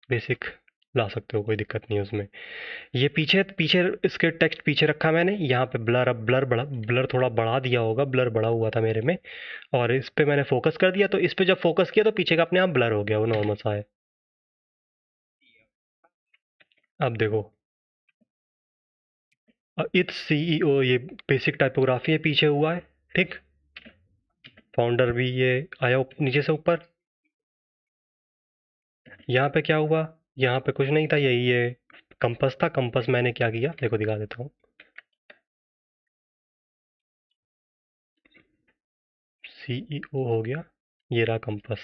बेसिक ला सकते हो, कोई दिक्कत नहीं है उसमें। ये पीछे पीछे इसके टेक्स्ट पीछे रखा मैंने, यहाँ पे ब्लर, अब ब्लर थोड़ा बढ़ा दिया होगा, ब्लर बढ़ा हुआ था मेरे में, और इस पे मैंने फोकस कर दिया, तो इस पे जब फोकस किया तो पीछे का अपने आप ब्लर हो गया, वो नॉर्मल सा है। अब देखो, इट्स सीईओ, ये बेसिक टाइपोग्राफी है, पीछे हुआ है, ठीक। फाउंडर भी ये आया नीचे से ऊपर। यहाँ पे क्या हुआ, यहाँ पे कुछ नहीं था, यही ये कंपस था। कंपस मैंने क्या किया, देखो दिखा देता हूँ, सीईओ हो गया, ये रहा कंपस,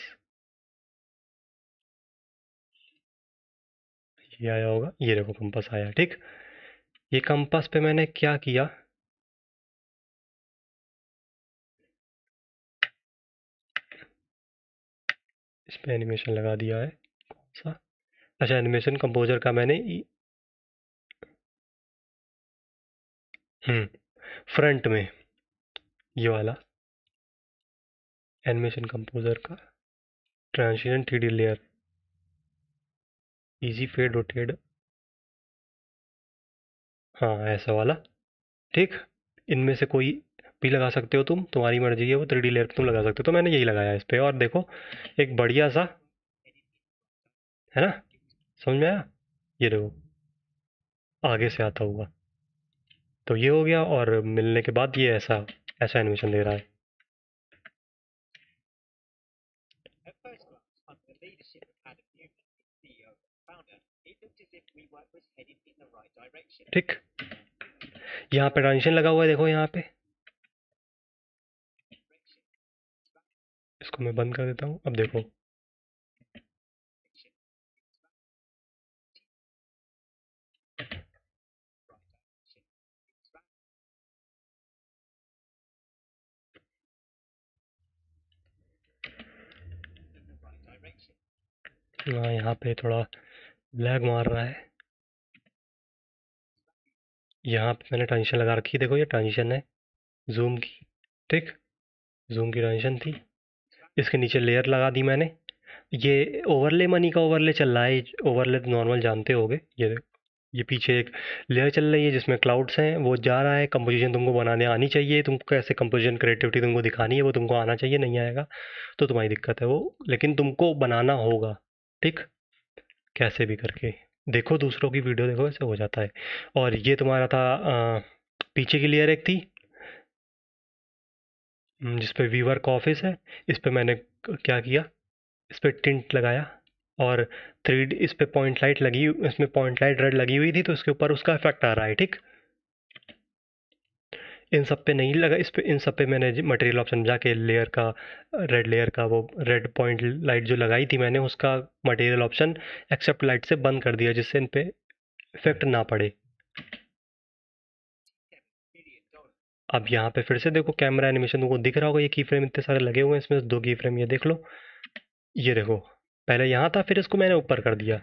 ये आया होगा, ये देखो कंपास आया। ठीक, ये कंपास पे मैंने क्या किया, इस पे एनिमेशन लगा दिया है। कौन सा, अच्छा एनिमेशन कंपोजर का मैंने फ्रंट में ये वाला एनिमेशन कंपोजर का ट्रांजिशन 3D लेयर, इजी फेड रोटेट, हाँ ऐसा वाला। ठीक, इनमें से कोई भी लगा सकते हो तुम, तुम्हारी मर्जी है, वो 3D लेयर तुम लगा सकते हो। तो मैंने यही लगाया इस पे, और देखो एक बढ़िया सा है ना, समझ में आया। ये देखो आगे से आता हुआ, तो ये हो गया, और मिलने के बाद ये ऐसा ऐसा एनिमेशन दे रहा है। At first glance, under the leadership of Adam Newman, CEO and founder, it looked as if WeWork was headed in the right direction. ठीक, यहाँ पे ट्रांजिशन लगा हुआ है, देखो यहाँ पे, इसको मैं बंद कर देता हूँ। अब देखो हाँ, यहाँ पे थोड़ा लैग मार रहा है। यहाँ पे मैंने ट्रांजिशन लगा रखी है, देखो ये ट्रांजिशन है जूम की। ठीक, जूम की ट्रांजिशन थी, इसके नीचे लेयर लगा दी मैंने। ये ओवरले मनी का ओवरले चल रहा है, ओवरले तो नॉर्मल जानते होगे। ये पीछे एक लेयर चल रही है जिसमें क्लाउड्स हैं, वो जा रहा है। कंपोजिशन तुमको बनाने आनी चाहिए, तुमको कैसे कंपोजिशन क्रिएटिविटी तुमको दिखानी है वो तुमको आना चाहिए, नहीं आएगा तो तुम्हारी दिक्कत है वो, लेकिन तुमको बनाना होगा। ठीक, कैसे भी करके देखो, दूसरों की वीडियो देखो, ऐसे हो जाता है। और ये तुम्हारा था पीछे की लेयर एक थी जिस पे वीवर्क ऑफिस है, इस पे मैंने क्या किया, इस पे टिंट लगाया, और 3D इस पे पॉइंट लाइट लगी, इसमें पॉइंट लाइट रेड लगी हुई थी तो इसके ऊपर उसका इफेक्ट आ रहा है। ठीक, इन सब पे नहीं लगा, इस पे इन सब पे मैंने मटेरियल ऑप्शन में जाके लेयर का, रेड लेयर का वो रेड पॉइंट लाइट जो लगाई थी मैंने, उसका मटेरियल ऑप्शन एक्सेप्ट लाइट से बंद कर दिया, जिससे इन पे इफेक्ट ना पड़े। अब यहाँ पे फिर से देखो कैमरा एनिमेशन तुमको दिख रहा होगा, ये की फ्रेम इतने सारे लगे हुए हैं, इसमें से 2 की फ्रेम ये देख लो। ये देखो पहले यहाँ था, फिर इसको मैंने ऊपर कर दिया।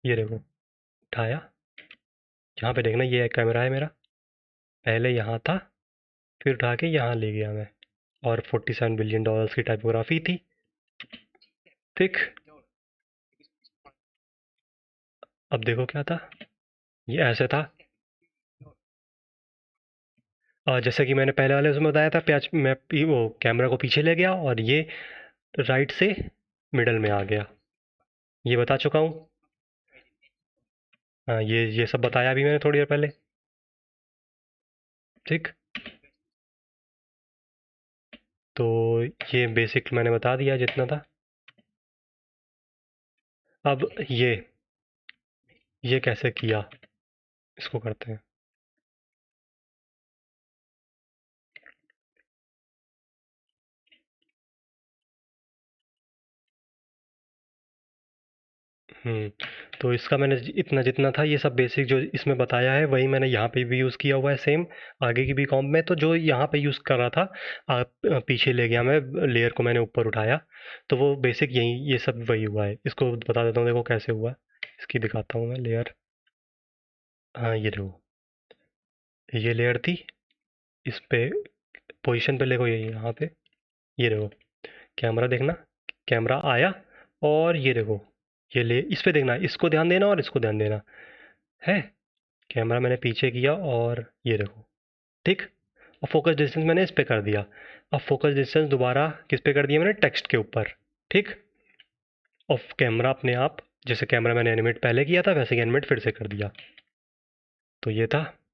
ये देखो उठाया, यहाँ पे देखना ये कैमरा है मेरा, पहले यहाँ था फिर उठा के यहाँ ले गया मैं, और $47 बिलियन की टाइपोग्राफी थी। ठीक, अब देखो क्या था, ये ऐसे था। जैसे कि मैंने पहले वाले उसमें बताया था, प्याज मैं वो कैमरा को पीछे ले गया और ये राइट से मिडल में आ गया, ये बता चुका हूँ। हाँ, ये सब बताया भी मैंने थोड़ी देर पहले। ठीक, तो ये बेसिक मैंने बता दिया जितना था। अब ये कैसे किया, इसको करते हैं। तो इसका मैंने इतना जितना था, ये सब बेसिक जो इसमें बताया है वही मैंने यहाँ पे भी यूज़ किया हुआ है सेम, आगे की भी कॉम्प में। तो जो यहाँ पे यूज़ कर रहा था, पीछे ले गया मैं, लेयर को मैंने ऊपर उठाया, तो वो बेसिक यही ये सब वही हुआ है। इसको बता देता हूँ, देखो कैसे हुआ, इसकी दिखाता हूँ मैं लेयर। हाँ ये देखो, ये लेयर थी, इस पे पोजीशन पे देखो, ये यहाँ पे, ये देखो कैमरा देखना, कैमरा आया, और ये देखो ये ले, इस पे देखना, इसको ध्यान देना और इसको ध्यान देना है। कैमरा मैंने पीछे किया और ये देखो। ठीक, अब फोकस डिस्टेंस मैंने इस पे कर दिया, अब फोकस डिस्टेंस दोबारा किस पे कर दिया मैंने, टेक्स्ट के ऊपर। ठीक, और कैमरा अपने आप, जैसे कैमरा मैंने एनिमेट पहले किया था वैसे ही एनिमेट फिर से कर दिया। तो ये था,